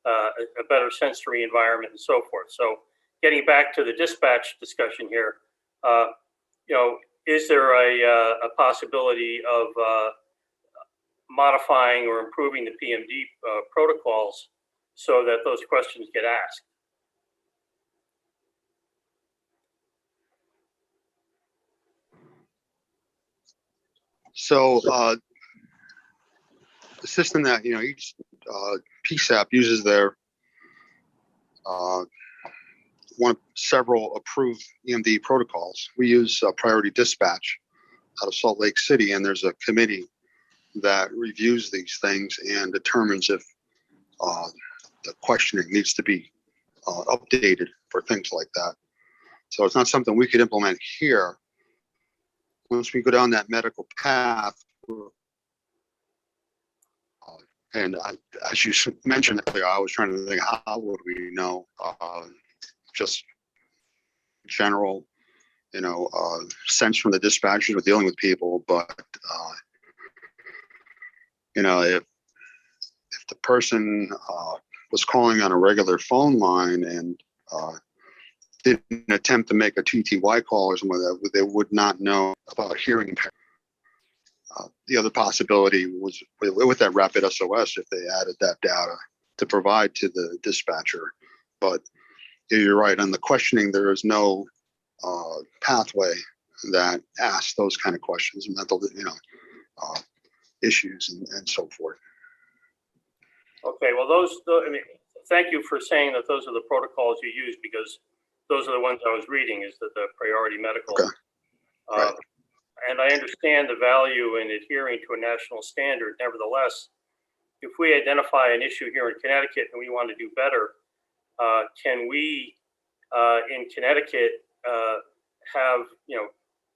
a better sensory environment and so forth. So getting back to the dispatch discussion here, you know, is there a possibility of modifying or improving the PMD protocols so that those questions get asked? So the system that, you know, each PSAP uses their one of several approved EMD protocols. We use priority dispatch out of Salt Lake City, and there's a committee that reviews these things and determines if the questioning needs to be updated for things like that. So it's not something we could implement here. Once we go down that medical path, and as you mentioned earlier, I was trying to think, how would we know? Just general, you know, sense from the dispatchers with dealing with people, but you know, if the person was calling on a regular phone line and didn't attempt to make a TTY call or something like that, they would not know about hearing impairment. The other possibility was with that rapid SOS, if they added that data to provide to the dispatcher. But you're right, on the questioning, there is no pathway that asks those kind of questions, mental, you know, issues and so forth. Okay, well, I mean, thank you for saying that those are the protocols you use, because those are the ones I was reading, is that the priority medical. Okay. Right. And I understand the value in adhering to a national standard. Nevertheless, if we identify an issue here in Connecticut and we want to do better, can we in Connecticut have, you know,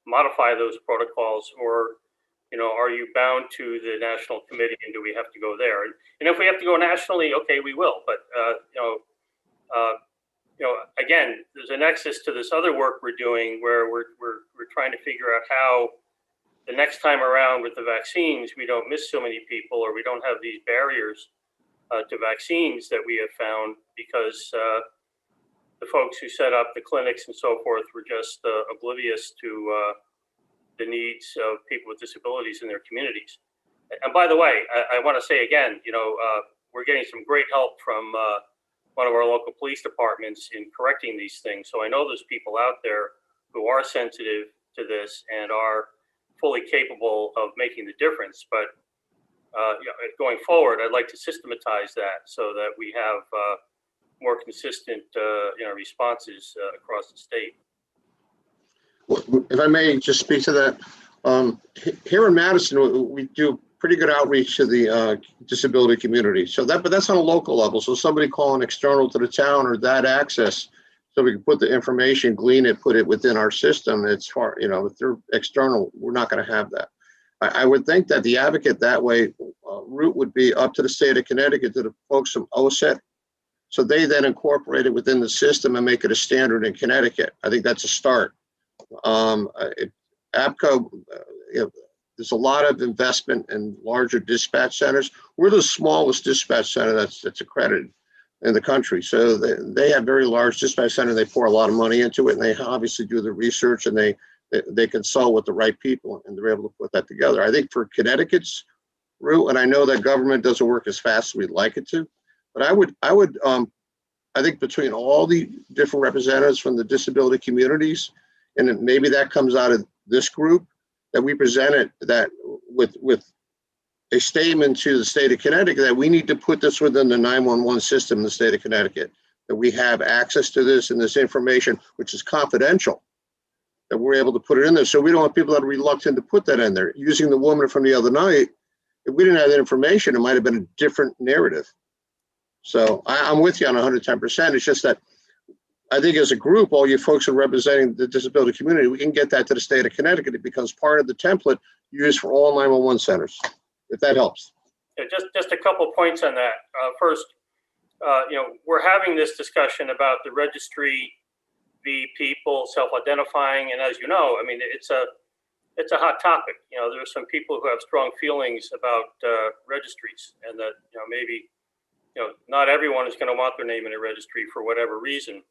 modify those protocols, or, you know, are you bound to the national committee and do we have to go there? And if we have to go nationally, okay, we will. But you know, again, there's a nexus to this other work we're doing where we're trying to figure out how the next time around with the vaccines, we don't miss so many people, or we don't have these barriers to vaccines that we have found, because the folks who set up the clinics and so forth were just oblivious to the needs of people with disabilities in their communities. And by the way, I want to say again, you know, we're getting some great help from one of our local police departments in correcting these things. So I know there's people out there who are sensitive to this and are fully capable of making the difference. But you know, going forward, I'd like to systematize that so that we have more consistent, responses across the state. If I may just speak to that, here in Madison, we do pretty good outreach to the disability community. But that's on a local level. So somebody calling external to the town or that access, so we can put the information, glean it, put it within our system. It's far, if they're external, we're not going to have that. I would think that the advocate that way route would be up to the state of Connecticut, to the folks from OSET. So they then incorporate it within the system and make it a standard in Connecticut. I think that's a start. APCO, there's a lot of investment in larger dispatch centers. We're the smallest dispatch center that's accredited in the country. So they have very large dispatch center. They pour a lot of money into it, and they obviously do the research, and they consult with the right people, and they're able to put that together. I think for Connecticut's route, and I know that government doesn't work as fast as we'd like it to, but I think between all the different representatives from the disability communities, and then maybe that comes out of this group, that we presented that with a statement to the state of Connecticut that we need to put this within the 911 system in the state of Connecticut, that we have access to this and this information, which is confidential, that we're able to put it in there. So we don't want people that are reluctant to put that in there. Using the woman from the other night, if we didn't have that information, it might have been a different narrative. So I'm with you on 110%. It's just that I think as a group, all you folks are representing the disability community, we can get that to the state of Connecticut. It becomes part of the template used for all 911 centers, if that helps. Yeah, just a couple points on that. First, we're having this discussion about the registry, the people self-identifying, and as you know, I mean, it's a hot topic. There are some people who have strong feelings about registries, and that maybe not everyone is going to want their name in a registry for whatever reason.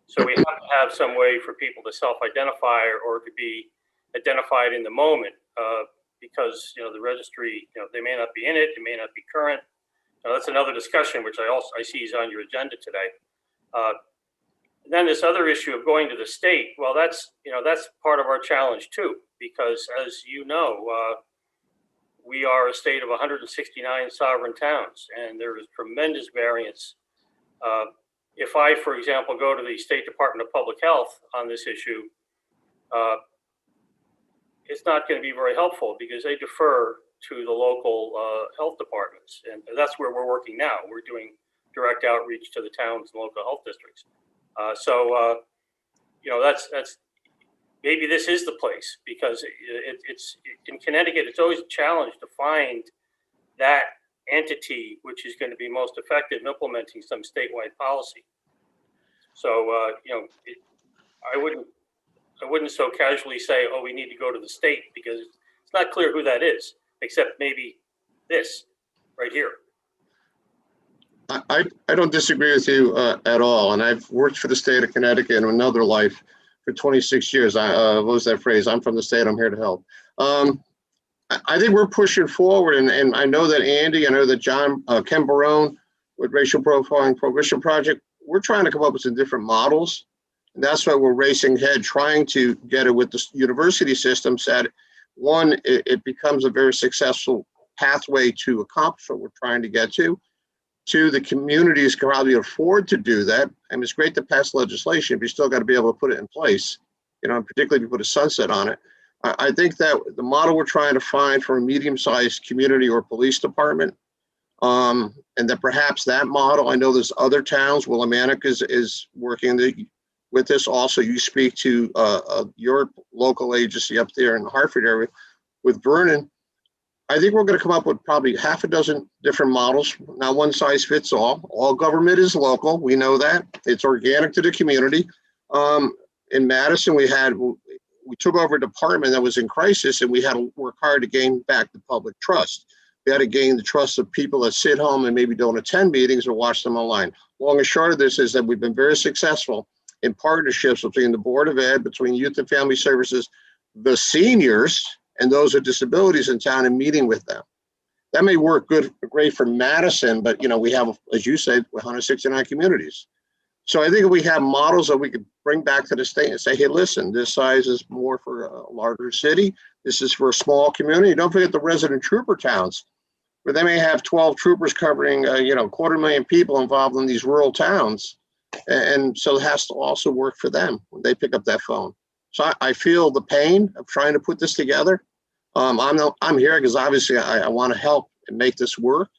So we have to have some way for people to self-identify or to be identified in the moment, because the registry, they may not be in it, it may not be current. That's another discussion which I see is on your agenda today. Then this other issue of going to the state, well, that's part of our challenge too, because as you know, we are a state of 169 sovereign towns, and there is tremendous variance. If I, for example, go to the State Department of Public Health on this issue, it's not going to be very helpful because they defer to the local health departments, and that's where we're working now. We're doing direct outreach to the towns and local health districts. That's maybe this is the place, because it's in Connecticut. It's always a challenge to find that entity which is going to be most effective in implementing some statewide policy. So I wouldn't so casually say, oh, we need to go to the state, because it's not clear who that is, except maybe this right here. I don't disagree with you at all. And I've worked for the state of Connecticut in another life for 26 years. What was that phrase? I'm from the state, I'm here to help. I think we're pushing forward, and I know that Andy, I know that John, Ken Barone with Racial Profiling Prohibition Project, we're trying to come up with some different models. And that's why we're racing ahead, trying to get it with the university systems that, one, it becomes a very successful pathway to accomplish what we're trying to get to. Two, the communities can probably afford to do that. I mean, it's great to pass legislation, but you still got to be able to put it in place, and particularly if you put a sunset on it. I think that the model we're trying to find for a medium-sized community or police department, and that perhaps that model, I know there's other towns, Willimantic is working with this also. You speak to your local agency up there in the Hartford area with Vernon. I think we're going to come up with probably half a dozen different models. Not one size fits all. All government is local. We know that. It's organic to the community. In Madison, we took over a department that was in crisis, and we had to work hard to gain back the public trust. We had to gain the trust of people that sit home and maybe don't attend meetings or watch them online. Long and short of this is that we've been very successful in partnerships between the Board of Ed, between Youth and Family Services, the seniors, and those with disabilities in town, and meeting with them. That may work great for Madison, but we have, as you said, 169 communities. So I think if we have models that we could bring back to the state and say, hey, listen, this size is more for a larger city. This is for a small community. Don't forget the resident trooper towns. where they may have 12 troopers covering, 250,000 people involved in these rural towns. And so it has to also work for them when they pick up that phone. So I feel the pain of trying to put this together. I'm here because obviously I want to help and make this work.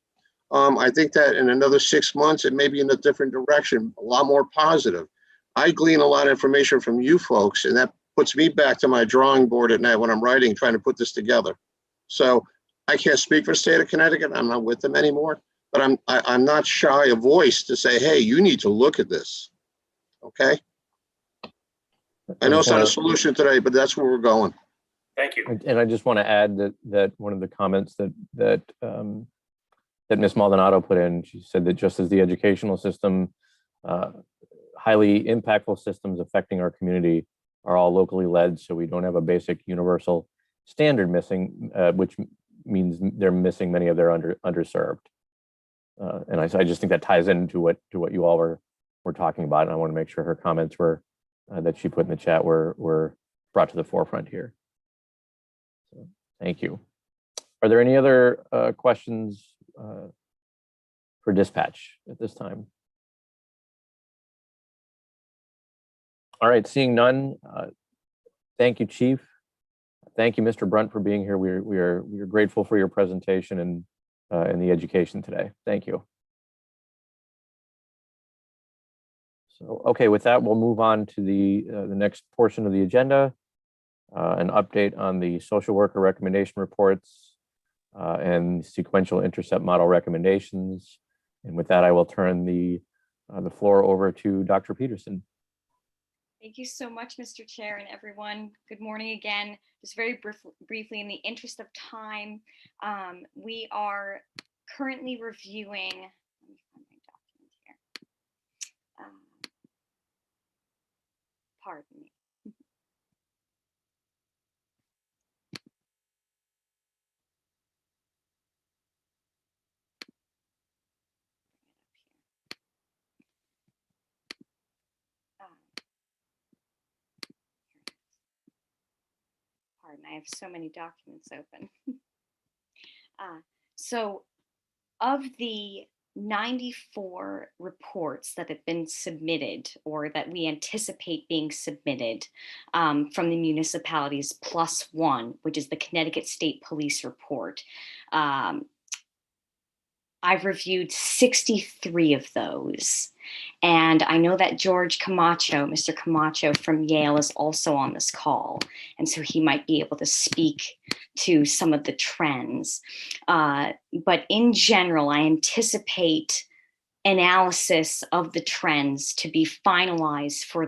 I think that in another 6 months, it may be in a different direction, a lot more positive. I glean a lot of information from you folks, and that puts me back to my drawing board at night when I'm writing, trying to put this together. So I can't speak for the state of Connecticut. I'm not with them anymore, but I'm not shy a voice to say, hey, you need to look at this. Okay. I know it's not a solution today, but that's where we're going. Thank you. And I just want to add that one of the comments that Ms. Maldonado put in, she said that just as the educational system, highly impactful systems affecting our community are all locally led, so we don't have a basic universal standard missing, which means they're missing many of their underserved. And I just think that ties into what you all were talking about, and I want to make sure her comments were that she put in the chat were brought to the forefront here. So thank you. Are there any other questions for dispatch at this time? All right, seeing none, thank you, Chief. Thank you, Mr. Brunt, for being here. We are grateful for your presentation and the education today. Thank you. So, okay, with that, we'll move on to the next portion of the agenda, an update on the social worker recommendation reports and sequential intercept model recommendations. And with that, I will turn the floor over to Dr. Peterson. Thank you so much, Mr. Chair, and everyone. Good morning again. Just very briefly, in the interest of time, we are currently reviewing, let me find my document here. Pardon me. Pardon, I have so many documents open. So of the 94 reports that have been submitted or that we anticipate being submitted from the municipalities +1, which is the Connecticut State Police Report, I've reviewed 63 of those. And I know that George Camacho, Mr. Camacho from Yale, is also on this call. And so he might be able to speak to some of the trends. But in general, I anticipate analysis of the trends to be finalized for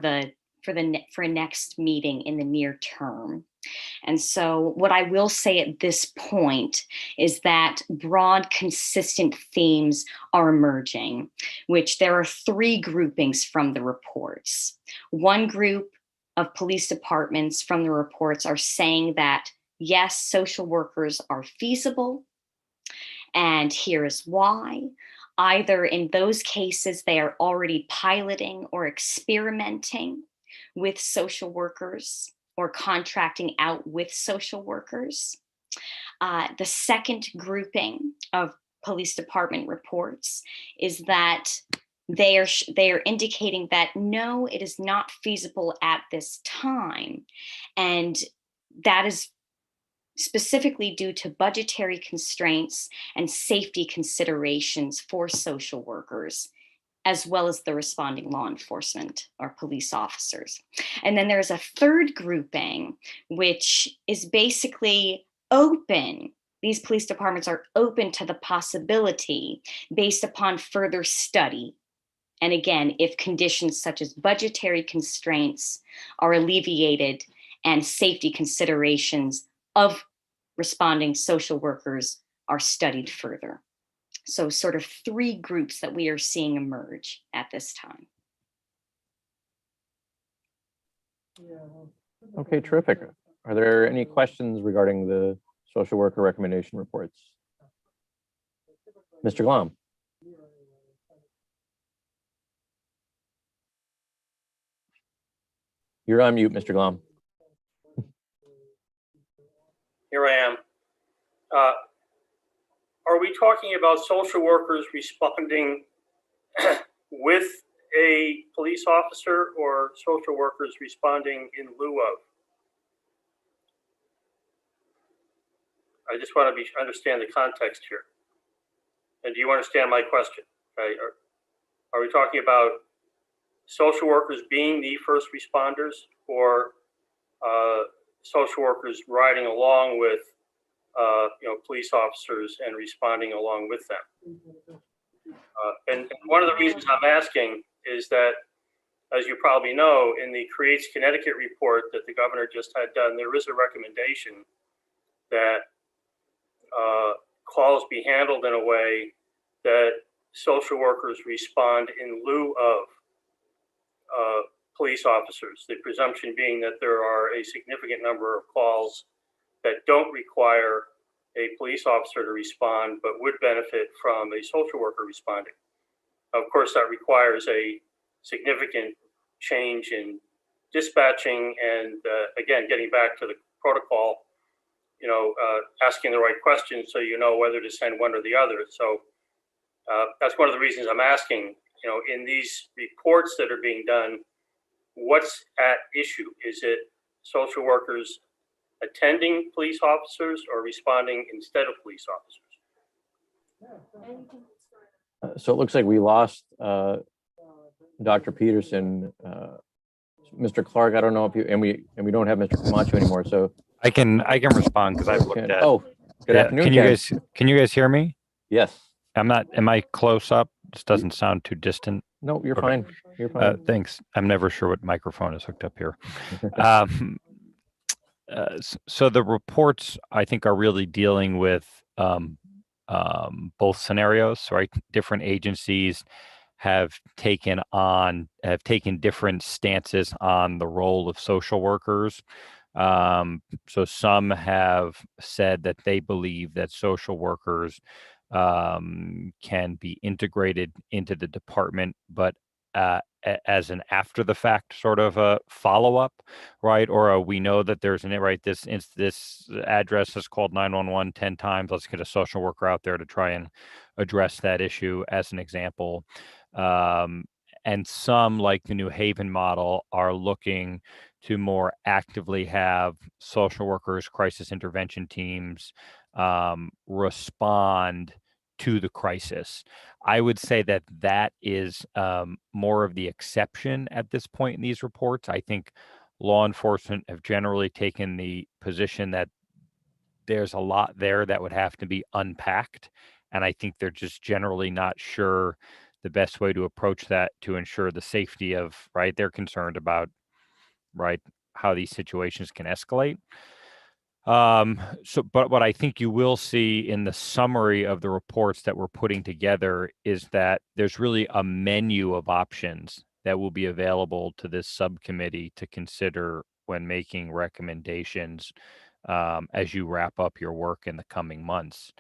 a next meeting in the near term. And so what I will say at this point is that broad, consistent themes are emerging, which there are 3 groupings from the reports. One group of police departments from the reports are saying that, yes, social workers are feasible, and here is why. Either in those cases, they are already piloting or experimenting with social workers or contracting out with social workers. The second grouping of police department reports is that they are indicating that no, it is not feasible at this time. And that is specifically due to budgetary constraints and safety considerations for social workers, as well as the responding law enforcement or police officers. And then there's a third grouping, which is basically open. These police departments are open to the possibility based upon further study. And again, if conditions such as budgetary constraints are alleviated and safety considerations of responding social workers are studied further. So sort of 3 groups that we are seeing emerge at this time. Okay, terrific. Are there any questions regarding the social worker recommendation reports? Mr. Glom. You're on mute, Mr. Glom. Here I am. Are we talking about social workers responding with a police officer or social workers responding in lieu of? I just want to understand the context here. And do you understand my question? Okay. Are we talking about social workers being the first responders, or social workers riding along with police officers and responding along with them? And one of the reasons I'm asking is that, as you probably know, in the Creates Connecticut report that the governor just had done, there is a recommendation that calls be handled in a way that social workers respond in lieu of police officers. The presumption being that there are a significant number of calls that don't require a police officer to respond, but would benefit from a social worker responding. Of course, that requires a significant change in dispatching and, again, getting back to the protocol, asking the right questions so you know whether to send one or the other. So that's one of the reasons I'm asking, in these reports that are being done, what's at issue? Is it social workers attending police officers or responding instead of police officers? So it looks like we lost Dr. Peterson. Mr. Clark, I don't know if you, and we don't have Mr. Camacho anymore. So I can respond because I've looked at. Oh, good afternoon. Can you guys hear me? Yes. Am I close up? This doesn't sound too distant. No, you're Okay. fine. You're fine. Thanks. I'm never sure what microphone is hooked up here. So the reports, I think, are really dealing with both scenarios, right? Different agencies have taken different stances on the role of social workers. So some have said that they believe that social workers can be integrated into the department, but as an after the fact sort of a follow-up, right? Or we know that there's this address is called 911 10 times. Let's get a social worker out there to try and address that issue, as an example. And some, like the New Haven model, are looking to more actively have social workers, crisis intervention teams respond to the crisis. I would say that is more of the exception at this point in these reports. I think law enforcement have generally taken the position that there's a lot there that would have to be unpacked. And I think they're just generally not sure the best way to approach that to ensure the safety of, right? They're concerned about, right, how these situations can escalate. But what I think you will see in the summary of the reports that we're putting together is that there's really a menu of options that will be available to this subcommittee to consider when making recommendations as you wrap up your work in the coming months.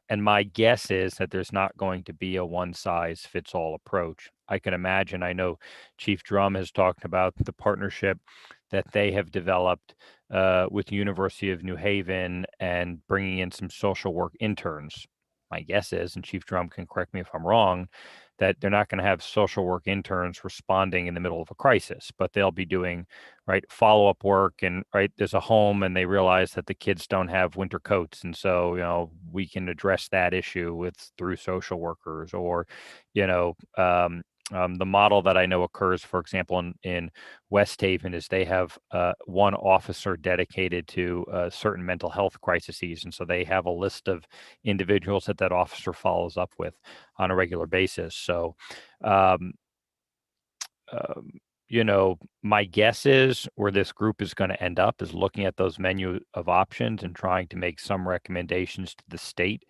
And my guess is that there's not going to be a one-size-fits-all approach. I can imagine, I know Chief Drum has talked about the partnership that they have developed with the University of New Haven and bringing in some social work interns. My guess is, and Chief Drum can correct me if I'm wrong, that they're not going to have social work interns responding in the middle of a crisis, but they'll be doing, right, follow-up work, and right, there's a home and they realize that the kids don't have winter coats, and so we can address that issue through social workers. Or the model that I know occurs, for example, in West Haven, is they have one officer dedicated to certain mental health crises. And so they have a list of individuals that officer follows up with on a regular basis. So, my guess is where this group is going to end up is looking at those menu of options and trying to make some recommendations to the state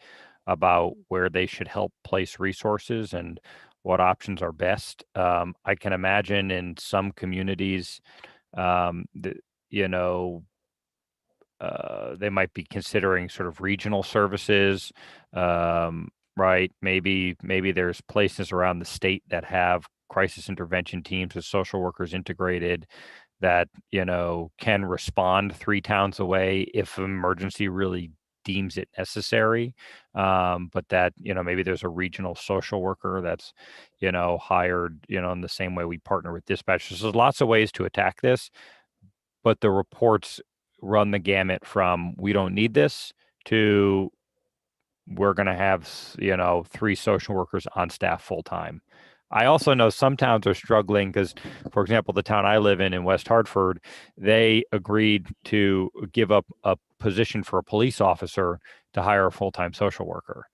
about where they should help place resources and what options are best. I can imagine in some communities, they might be considering sort of regional services, right? Maybe there's places around the state that have crisis intervention teams with social workers integrated that, can respond 3 towns away if an emergency really deems it necessary. But that, maybe there's a regional social worker that's, hired, in the same way we partner with dispatchers. There's lots of ways to attack this, but the reports run the gamut from we don't need this to we're going to have, 3 social workers on staff full time. I also know some towns are struggling because, for example, the town I live in West Hartford, they agreed to give up a position for a police officer to hire a full-time social worker.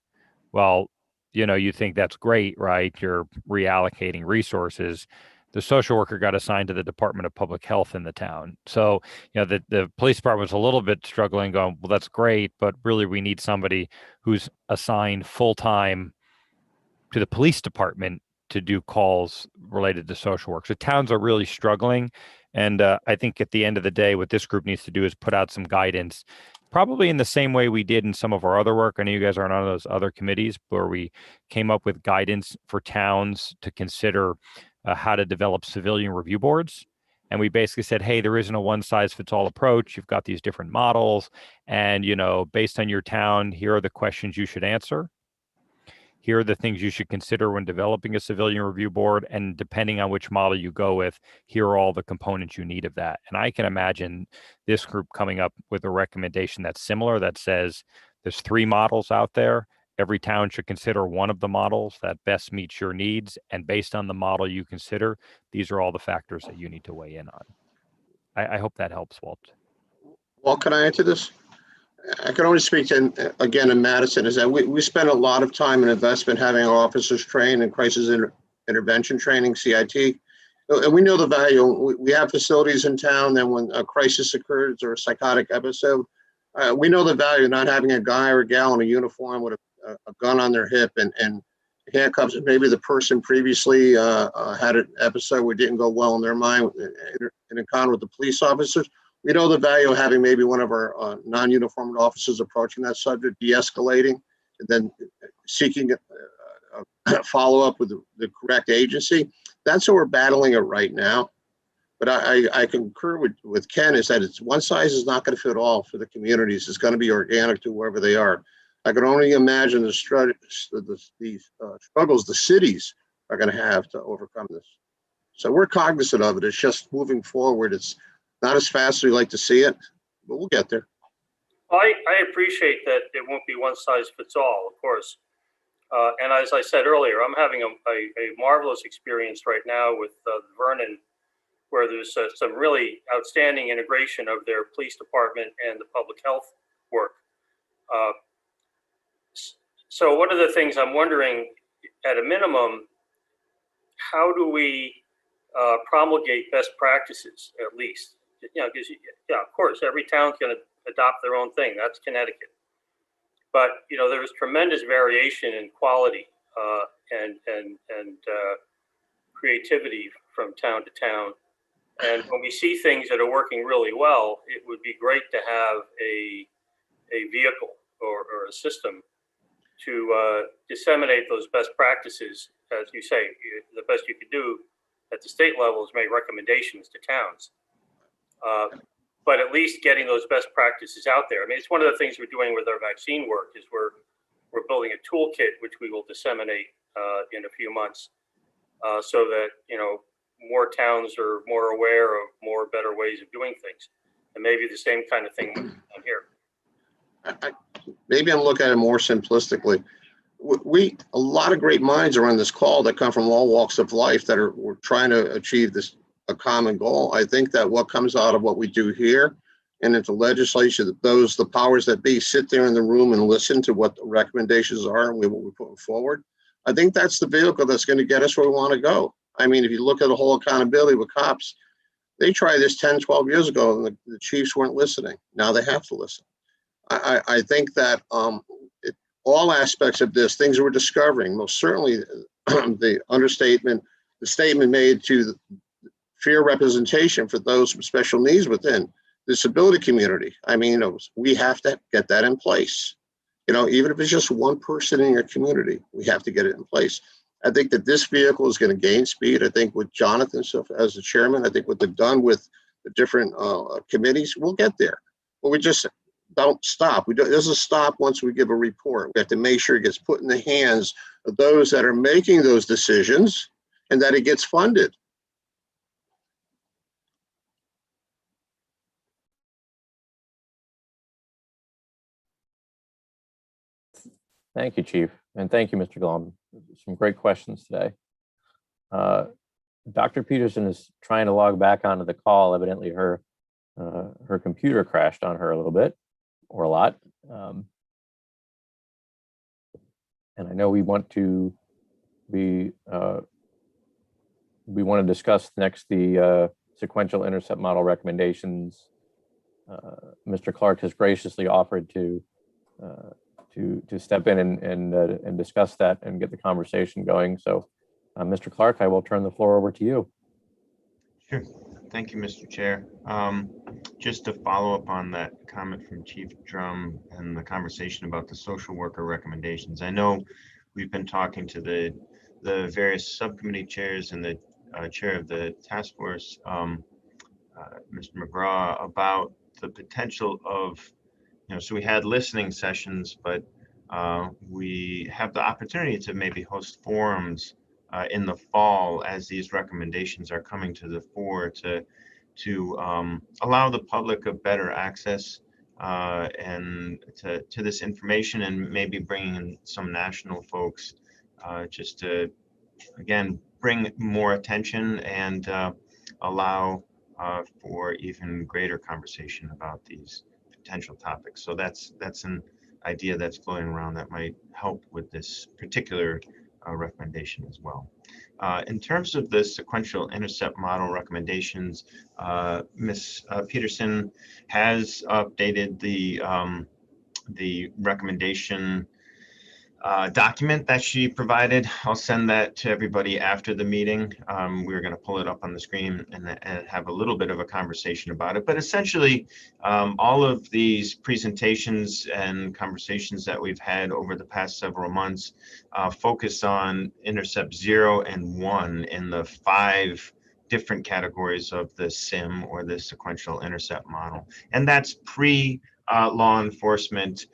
Well, you think that's great, right? You're reallocating resources. The social worker got assigned to the Department of Public Health in the town. So, the police department was a little bit struggling, going, well, that's great, but really we need somebody who's assigned full-time to the police department to do calls related to social work. So towns are really struggling. And I think at the end of the day, what this group needs to do is put out some guidance, probably in the same way we did in some of our other work. I know you guys aren't on those other committees, where we came up with guidance for towns to consider how to develop civilian review boards. And we basically said, hey, there isn't a one size fits all approach. You've got these different models. And, based on your town, here are the questions you should answer. Here are the things you should consider when developing a civilian review board. And depending on which model you go with, here are all the components you need of that. And I can imagine this group coming up with a recommendation that's similar, that says there's 3 models out there. Every town should consider one of the models that best meets your needs. And based on the model you consider, these are all the factors that you need to weigh in on. I hope that helps, Walt. Well, can I answer this? I can only speak to, again, in Madison, is that we spend a lot of time and investment having our officers trained in crisis intervention training, CIT. And we know the value. We have facilities in town that when a crisis occurs or a psychotic episode, we know the value of not having a guy or a gal in a uniform with a gun on their hip and handcuffs. Maybe the person previously had an episode where it didn't go well in their mind in an encounter with the police officers. We know the value of having maybe one of our non-uniformed officers approaching that subject, de-escalating, and then seeking a follow-up with the correct agency. That's what we're battling it right now. But I concur with Ken, is that it's one size is not going to fit all for the communities. It's going to be organic to wherever they are. I can only imagine the struggles the cities are going to have to overcome this. So we're cognizant of it. It's just moving forward. It's not as fast as we like to see it, but we'll get there. I appreciate that it won't be one size fits all, of course. And as I said earlier, I'm having a marvelous experience right now with Vernon, where there's some really outstanding integration of their police department and the public health work. So one of the things I'm wondering, at a minimum, how do we promulgate best practices, at least? Because of course, every town's going to adopt their own thing. That's Connecticut. But there's tremendous variation in quality and creativity from town to town. And when we see things that are working really well, it would be great to have a vehicle or a system to disseminate those best practices. As you say, the best you could do at the state level is make recommendations to towns. But at least getting those best practices out there. I mean, it's one of the things we're doing with our vaccine work is we're building a toolkit, which we will disseminate in a few months, so that more towns are more aware of more better ways of doing things, and maybe the same kind of thing on here. Maybe I'm looking at it more simplistically. A lot of great minds are on this call that come from all walks of life that we're trying to achieve a common goal. I think that what comes out of what we do here and into legislation, that the powers that be sit there in the room and listen to what the recommendations are and what we're putting forward. I think that's the vehicle that's going to get us where we want to go. I mean, if you look at the whole accountability with cops, they tried this 10, 12 years ago and the chiefs weren't listening. Now they have to listen. I think that all aspects of this, things we're discovering, most certainly the statement made to fair representation for those with special needs within the disability community. I mean, we have to get that in place. Even if it's just one person in your community, we have to get it in place. I think that this vehicle is going to gain speed. I think with Jonathan as the chairman, I think what they've done with the different committees, we'll get there. But don't stop. It doesn't stop once we give a report. We have to make sure it gets put in the hands of those that are making those decisions and that it gets funded. Thank you, Chief. And thank you, Mr. Glom. Some great questions today. Dr. Peterson is trying to log back onto the call. Evidently her computer crashed on her a little bit or a lot. And I know we want to discuss next the sequential intercept model recommendations. Mr. Clark has graciously offered to step in and discuss that and get the conversation going. So, Mr. Clark, I will turn the floor over to you. Sure. Thank you, Mr. Chair. Just to follow up on that comment from Chief Drum and the conversation about the social worker recommendations. I know we've been talking to the various subcommittee chairs and the chair of the task force, Mr. McGraw, about the potential of, so we had listening sessions, but we have the opportunity to maybe host forums in the fall as these recommendations are coming to the fore to allow the public a better access and to this information, and maybe bringing in some national folks just to, again, bring more attention and allow for even greater conversation about these potential topics. So that's an idea that's floating around that might help with this particular recommendation as well. In terms of the sequential intercept model recommendations, Ms. Peterson has updated the recommendation document that she provided. I'll send that to everybody after the meeting. We're going to pull it up on the screen and have a little bit of a conversation about it. But essentially, all of these presentations and conversations that we've had over the past several months focus on intercept 0 and 1 in the 5 different categories of the SIM, or the sequential intercept model. And that's pre-law enforcement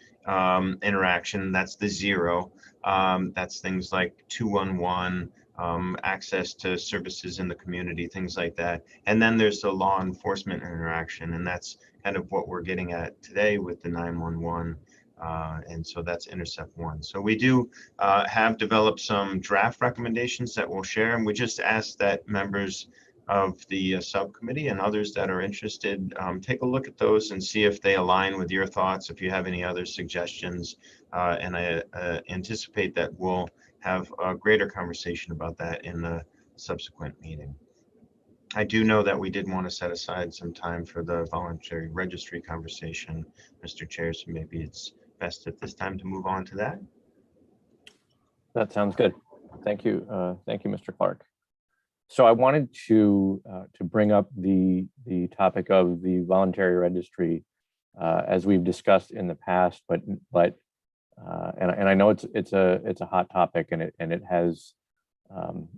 interaction. That's the 0. That's things like 211, access to services in the community, things like that. And then there's the law enforcement interaction, and that's kind of what we're getting at today with the 911. And so that's intercept 1. So we do have developed some draft recommendations that we'll share, and we just ask that members of the subcommittee and others that are interested take a look at those and see if they align with your thoughts, if you have any other suggestions. And I anticipate that we'll have a greater conversation about that in the subsequent meeting. I do know that we did want to set aside some time for the voluntary registry conversation, Mr. Chair, so maybe it's best at this time to move on to that. That sounds good. Thank you. Thank you, Mr. Clark. So I wanted to bring up the topic of the voluntary registry, as we've discussed in the past, but I know it's a hot topic, and it has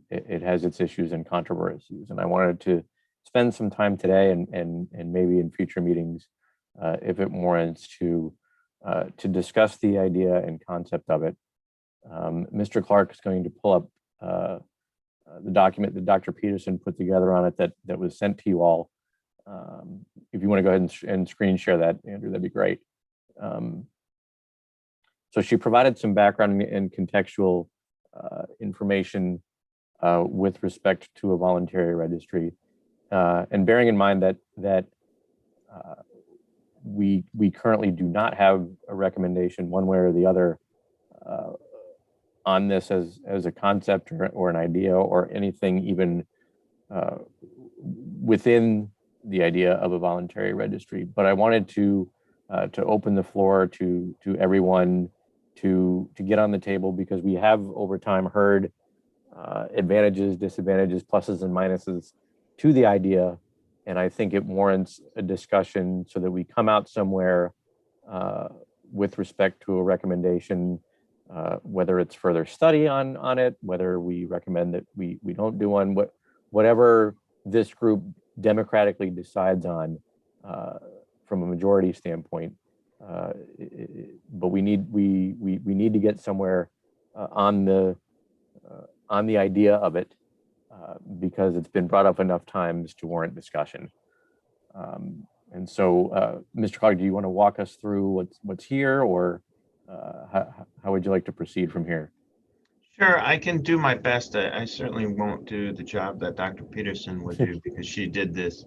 its issues and controversies, and I wanted to spend some time today and maybe in future meetings, if it warrants, to discuss the idea and concept of it. Mr. Clark is going to pull up the document that Dr. Peterson put together on it that was sent to you all. If you want to go ahead and screen share that, Andrew, that'd be great. So she provided some background and contextual information with respect to a voluntary registry, and bearing in mind that we currently do not have a recommendation one way or the other on this as a concept or an idea or anything even within the idea of a voluntary registry. But I wanted to open the floor to everyone to get on the table, because we have over time heard advantages, disadvantages, pluses and minuses to the idea. And I think it warrants a discussion so that we come out somewhere with respect to a recommendation, whether it's further study on it, whether we recommend that we don't do one, whatever this group democratically decides on from a majority standpoint, but we need to get somewhere on the idea of it because it's been brought up enough times to warrant discussion. And so, Mr. Clark, do you want to walk us through what's here, or how would you like to proceed from here? Sure, I can do my best. I certainly won't do the job that Dr. Peterson would do because she did this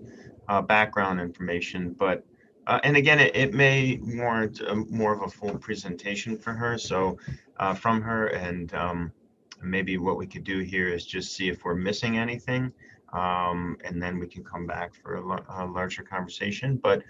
background information. But and again, it may warrant more of a full presentation for her. So from her, and maybe what we could do here is just see if we're missing anything, and then we can come back for a larger conversation. But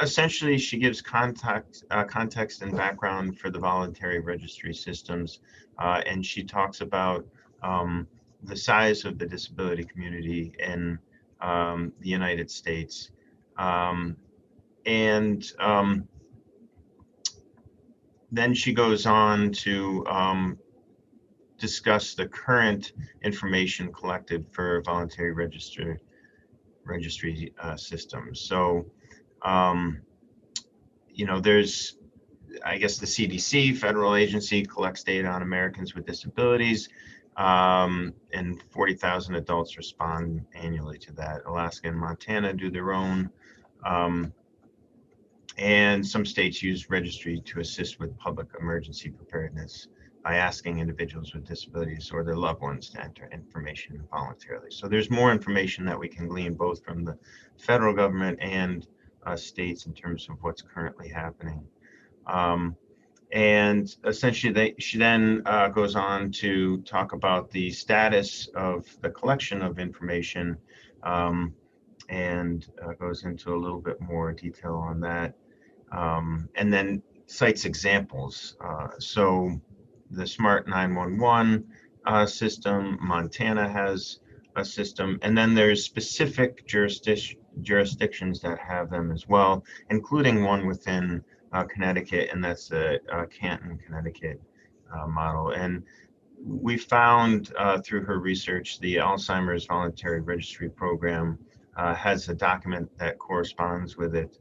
essentially, she gives context and background for the voluntary registry systems, and she talks about the size of the disability community in the United States. Then she goes on to discuss the current information collected for voluntary registry systems. So, there's, I guess, the CDC, federal agency, collects data on Americans with disabilities, and 40,000 adults respond annually to that. Alaska and Montana do their own. And some states use registry to assist with public emergency preparedness by asking individuals with disabilities or their loved ones to enter information voluntarily. So there's more information that we can glean both from the federal government and states in terms of what's currently happening. And essentially, she then goes on to talk about the status of the collection of information, and goes into a little bit more detail on that. And then cites examples. So the Smart 911 system, Montana has a system, and then there's specific jurisdictions that have them as well, including one within Connecticut, and that's the Canton, Connecticut model. And we found through her research, the Alzheimer's Voluntary Registry Program has a document that corresponds with it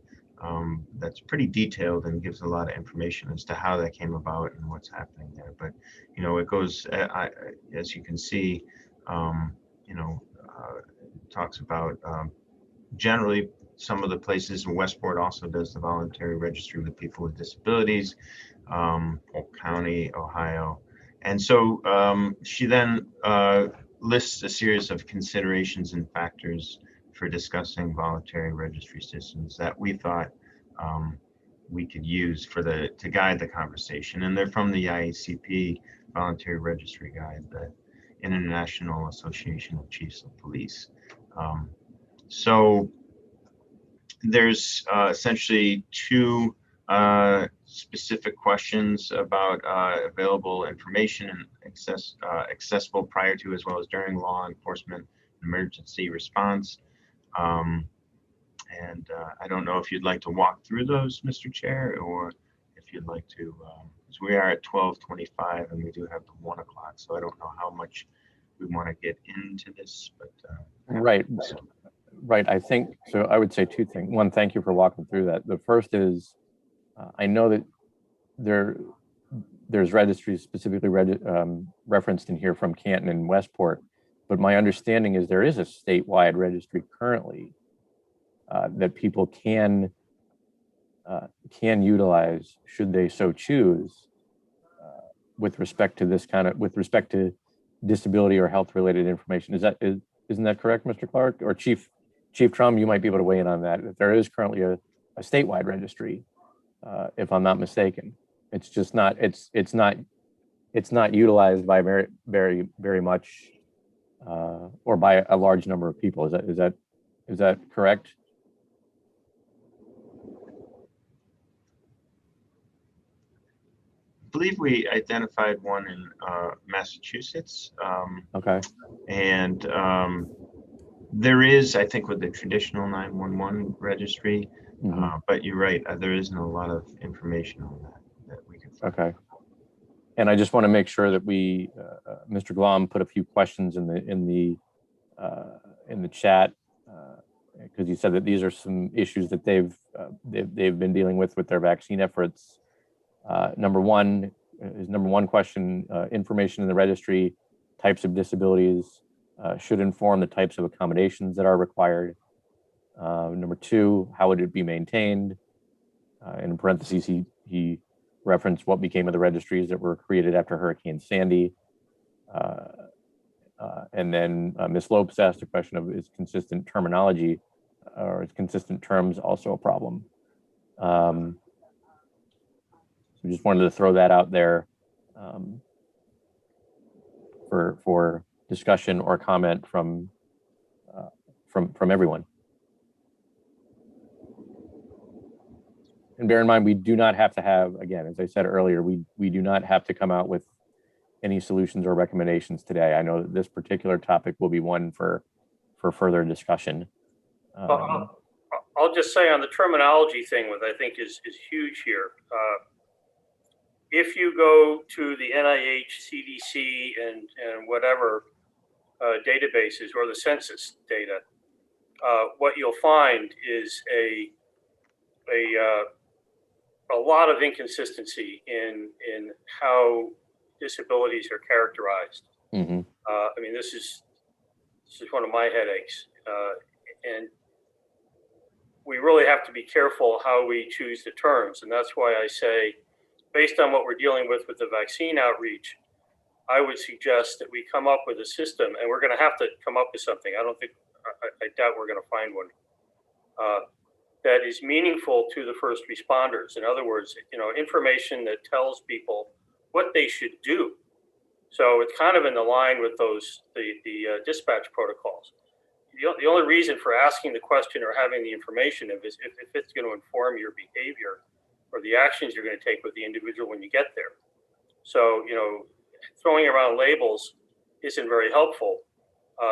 that's pretty detailed and gives a lot of information as to how that came about and what's happening there. But it goes, as you can see, talks about generally some of the places. Westport also does the voluntary registry with people with disabilities, Polk County, Ohio. And so she then lists a series of considerations and factors for discussing voluntary registry systems that we thought we could use to guide the conversation. And they're from the IACP Voluntary Registry Guide, the International Association of Chiefs of Police. So there's essentially two specific questions about available information and accessible prior to as well as during law enforcement emergency response. And I don't know if you'd like to walk through those, Mr. Chair, or if you'd like to, because we are at 12:25 and we do have the 1 o'clock, so I don't know how much we want to get into this, but. Right. I think, so I would say two things. One, thank you for walking through that. The first is, I know that there's registries specifically referenced in here from Canton and Westport, but my understanding is there is a statewide registry currently that people can utilize should they so choose with respect to disability or health related information. Isn't that correct, Mr. Clark? Or Chief Trum, you might be able to weigh in on that. If there is currently a statewide registry, if I'm not mistaken, it's just not utilized by very much or by a large number of people. Is that correct? I believe we identified one in Massachusetts. Okay. And there is, I think, with the traditional 911 registry, but you're right, there isn't a lot of information on that we can find. Okay. And I just want to make sure that we, Mr. Glom put a few questions in the chat because you said that these are some issues that they've they've been dealing with their vaccine efforts. Number one question, information in the registry, types of disabilities should inform the types of accommodations that are required. Number two, how would it be maintained? In parentheses, he referenced what became of the registries that were created after Hurricane Sandy. And then Ms. Lopes asked a question of, is consistent terminology or is consistent terms also a problem? So just wanted to throw that out there for discussion or comment from everyone. And bear in mind, we do not have to have, again, as I said earlier, we do not have to come out with any solutions or recommendations today. I know that this particular topic will be one for further discussion. I'll just say on the terminology thing, what I think is huge here. If you go to the NIH, CDC, and whatever databases or the census data, what you'll find is a lot of inconsistency in how disabilities are characterized. Mm-hmm. I mean, this is one of my headaches, and we really have to be careful how we choose the terms, and that's why I say, based on what we're dealing with the vaccine outreach, I would suggest that we come up with a system, and we're going to have to come up with something. I doubt we're going to find one that is meaningful to the first responders. In other words, information that tells people what they should do. So it's kind of in the line with the dispatch protocols. The only reason for asking the question or having the information is if it's going to inform your behavior or the actions you're going to take with the individual when you get there. So, throwing around labels isn't very helpful.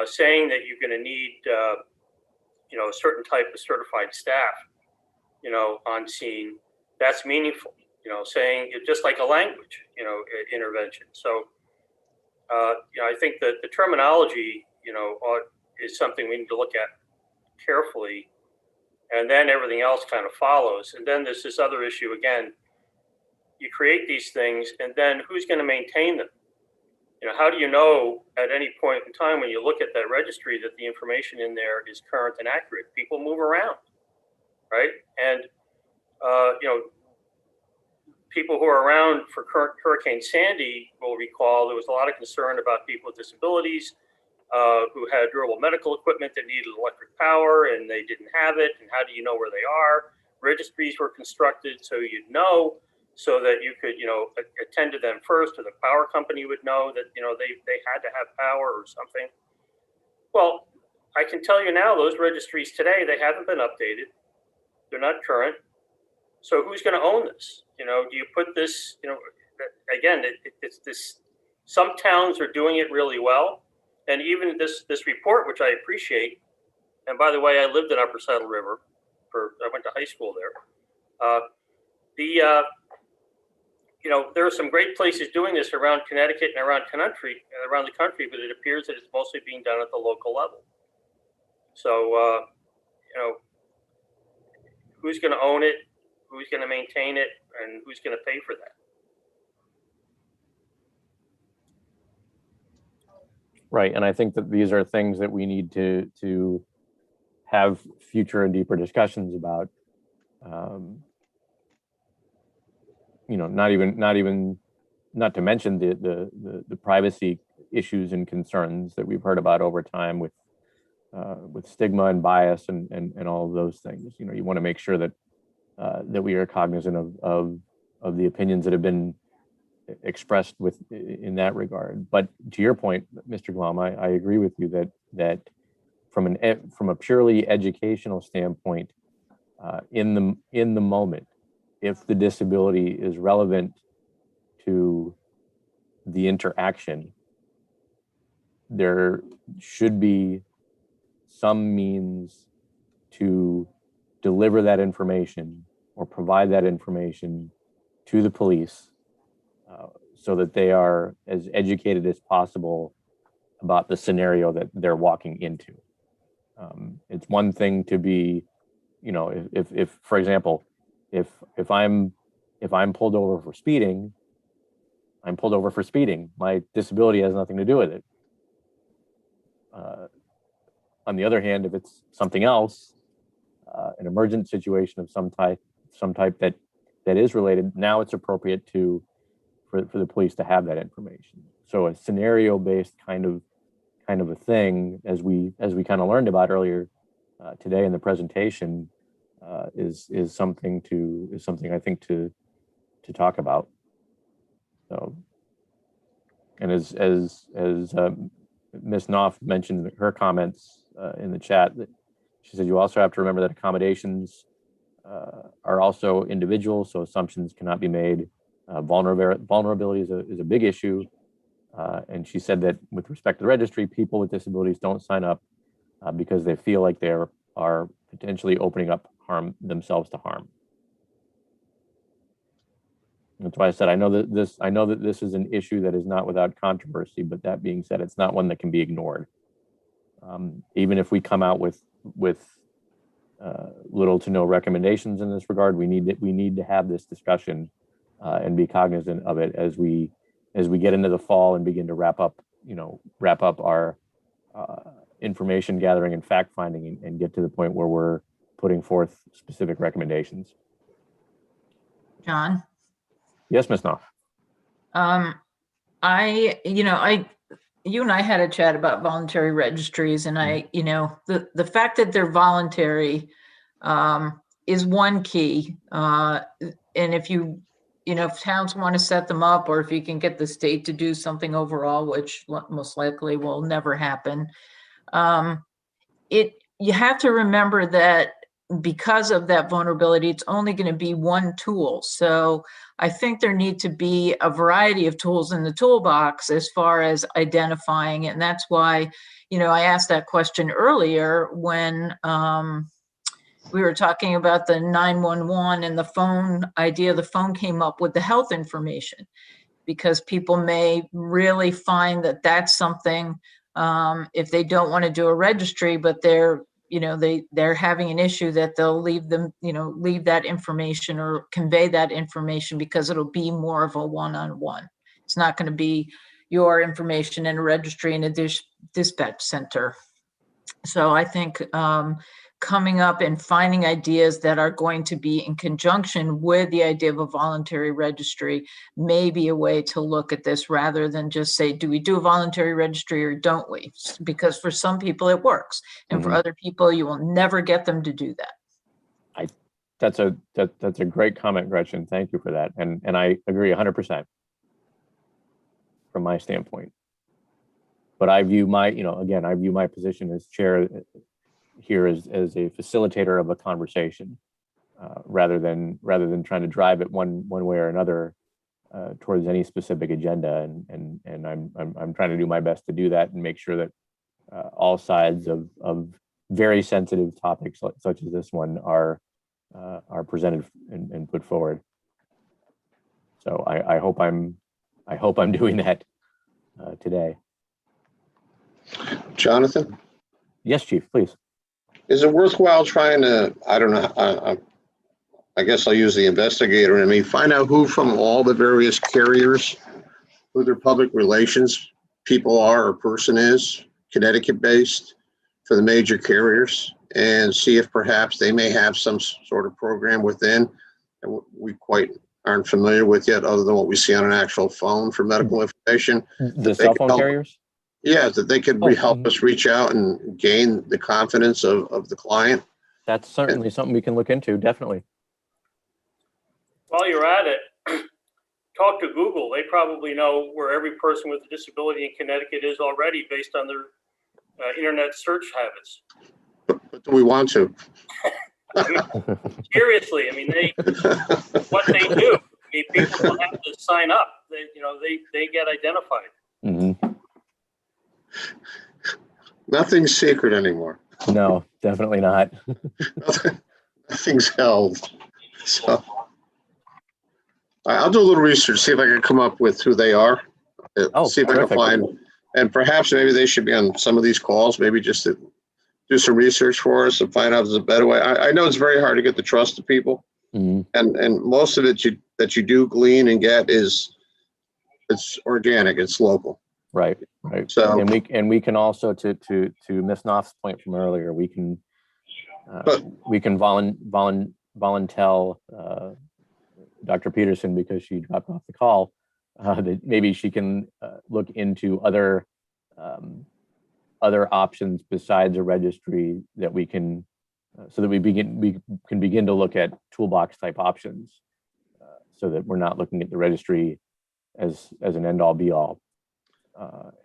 Saying that you're going to need, a certain type of certified staff, on scene, that's meaningful. Saying it just like a language, intervention. So, I think that the terminology, is something we need to look at carefully, and then everything else kind of follows. And then there's this other issue again. You create these things, and then who's going to maintain them? How do you know at any point in time when you look at that registry that the information in there is current and accurate? People move around, right? And people who are around for Hurricane Sandy will recall there was a lot of concern about people with disabilities who had durable medical equipment that needed electric power and they didn't have it. And how do you know where they are? Registries were constructed so you'd know, so that you could, attend to them first, or the power company would know that, they had to have power or something. Well, I can tell you now, those registries today, they haven't been updated. They're not current. So who's going to own this? Do you put this, again, it's this, some towns are doing it really well. And even this report, which I appreciate, and by the way, I lived in Upper Saddle River I went to high school there. There are some great places doing this around Connecticut and around the country, but it appears that it's mostly being done at the local level. So, who's going to own it? Who's going to maintain it? And who's going to pay for that? Right, and I think that these are things that we need to have future and deeper discussions about. Not to mention the privacy issues and concerns that we've heard about over time with stigma and bias and all of those things. You want to make sure that we are cognizant of the opinions that have been expressed in that regard. But to your point, Mr. Glom, I agree with you that from a purely educational standpoint, in the moment, if the disability is relevant to the interaction, there should be some means to deliver that information or provide that information to the police so that they are as educated as possible about the scenario that they're walking into. It's one thing to be you know, if for example, if I'm pulled over for speeding, I'm pulled over for speeding. My disability has nothing to do with it. On the other hand, if it's something else, an emergent situation of some type that is related, now it's appropriate for the police to have that information. So a scenario-based kind of a thing, as we kind of learned about earlier today in the presentation, is something I think to talk about. So, and as Ms. Knopf mentioned in her comments in the chat, that she said you also have to remember that accommodations are also individual, so assumptions cannot be made. Vulnerability is a big issue. And she said that with respect to the registry, people with disabilities don't sign up because they feel like they are potentially opening up themselves to harm. That's why I said I know that this is an issue that is not without controversy, but that being said, it's not one that can be ignored. Even if we come out with little to no recommendations in this regard, we need to have this discussion and be cognizant of it as we get into the fall and begin to wrap up our information gathering and fact finding and get to the point where we're putting forth specific recommendations. John? Yes, Ms. Knopf. You and I had a chat about voluntary registries, and the fact that they're voluntary is one key. And if towns want to set them up, or if you can get the state to do something overall, which most likely will never happen, you have to remember that because of that vulnerability, it's only going to be one tool. So I think there need to be a variety of tools in the toolbox as far as identifying it. And that's why, I asked that question earlier when we were talking about the 911 and the phone idea. The phone came up with the health information, because people may really find that that's something, if they don't want to do a registry, but they're having an issue, that they'll leave that information or convey that information, because it'll be more of a one-on-one. It's not going to be your information in a registry in a dispatch center. So I think coming up and finding ideas that are going to be in conjunction with the idea of a voluntary registry may be a way to look at this, rather than just say, do we do a voluntary registry or don't we? Because for some people it works, and for other people you will never get them to do that. That's a great comment, Gretchen. Thank you for that. And I agree 100% from my standpoint. But I view my position as chair here as a facilitator of a conversation, rather than trying to drive it one way or another towards any specific agenda. And I'm trying to do my best to do that and make sure that all sides of very sensitive topics such as this one are presented and put forward. So I hope I'm doing that today. Jonathan? Yes, Chief, please. Is it worthwhile trying to, I don't know, I guess I'll use the investigator in me, find out who from all the various carriers, who their public relations people are or person is, Connecticut-based, for the major carriers, and see if perhaps they may have some sort of program within that we quite aren't familiar with yet, other than what we see on an actual phone for medical information. The cell phone carriers? Yeah, that they could help us reach out and gain the confidence of the client. That's certainly something we can look into, definitely. While you're at it, talk to Google. They probably know where every person with a disability in Connecticut is already, based on their internet search habits. But do we want to? Seriously, what they do. People don't have to sign up. They get identified. Mm-hmm. Nothing's secret anymore. No, definitely not. Nothing's held. So I'll do a little research, see if I can come up with who they are. See if I can find, and perhaps maybe they should be on some of these calls, maybe just to do some research for us and find out if there's a better way. I know it's very hard to get the trust of people, and most of it that you do glean and get it's organic, it's local. Right. So and we can also to Ms. Knopf's point from earlier, we can voluntel Dr. Peterson, because she dropped off the call, that maybe she can look into other options besides a registry that we can, so that we can begin to look at toolbox type options, so that we're not looking at the registry as an end all be all.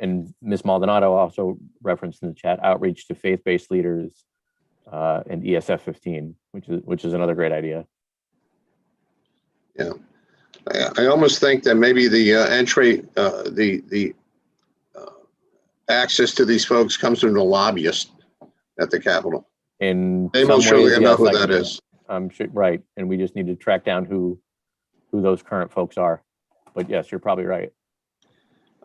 And Ms. Maldonado also referenced in the chat outreach to faith-based leaders and ESF 15, which is another great idea. Yeah, I almost think that maybe the the access to these folks comes from the lobbyist at the Capitol. In they some will surely ways, know yes, who I that can- is. I'm sure, right, and we just need to track down who those current folks are. But yes, you're probably right.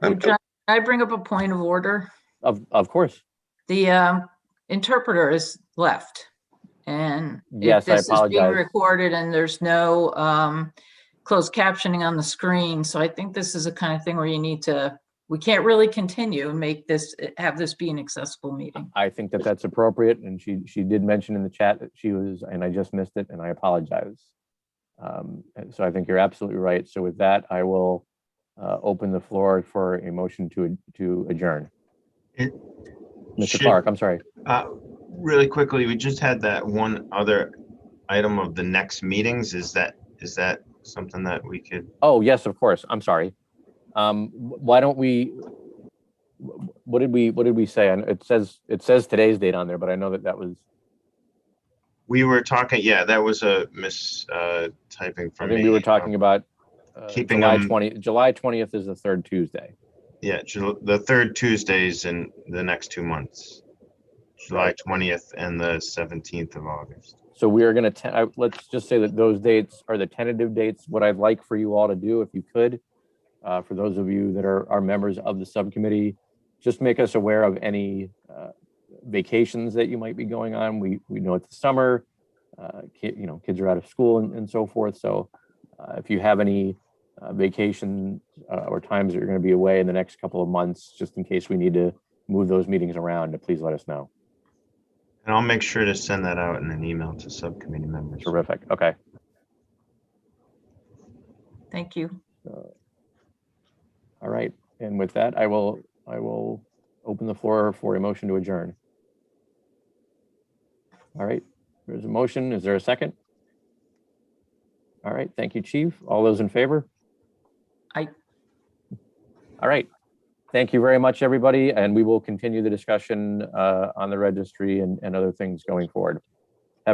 John, can I bring up a point of order? Of course. The interpreter is left. And Yes, if this I is being apologize. recorded and there's no closed captioning on the screen, so I think this is a kind of thing where you need to, we can't really continue and have this be an accessible meeting. I think that that's appropriate, and she did mention in the chat that she was, and I just missed it, and I apologize. And so I think you're absolutely right. So with that, I will open the floor for a motion to adjourn. Mr. Clark, I'm sorry. Really quickly, we just had that one other item of the next meetings. Is that something that we could? Oh, yes, of course. I'm sorry. Why don't we, what did we say? And it says today's date on there, but I know that was. We were talking, yeah, that was a typing from me. I think we were talking about keeping July 20th is the third Tuesday. Yeah, the third Tuesdays in the next 2 months, July 20th and the 17th of August. So we are going to, let's just say that those dates are the tentative dates. What I'd like for you all to do, if you could, for those of you that are members of the subcommittee, just make us aware of any vacations that you might be going on. We know it's the summer, kids are out of school and so forth. So if you have any vacation or times that you're going to be away in the next couple of months, just in case we need to move those meetings around, please let us know. And I'll make sure to send that out in an email to subcommittee members. Terrific. Okay. Thank you. All right. And with that, I will open the floor for a motion to adjourn. All right. There's a motion. Is there a second? All right. Thank you, Chief. All those in favor? Aye. All right. Thank you very much, everybody. And we will continue the discussion on the registry and other things going forward.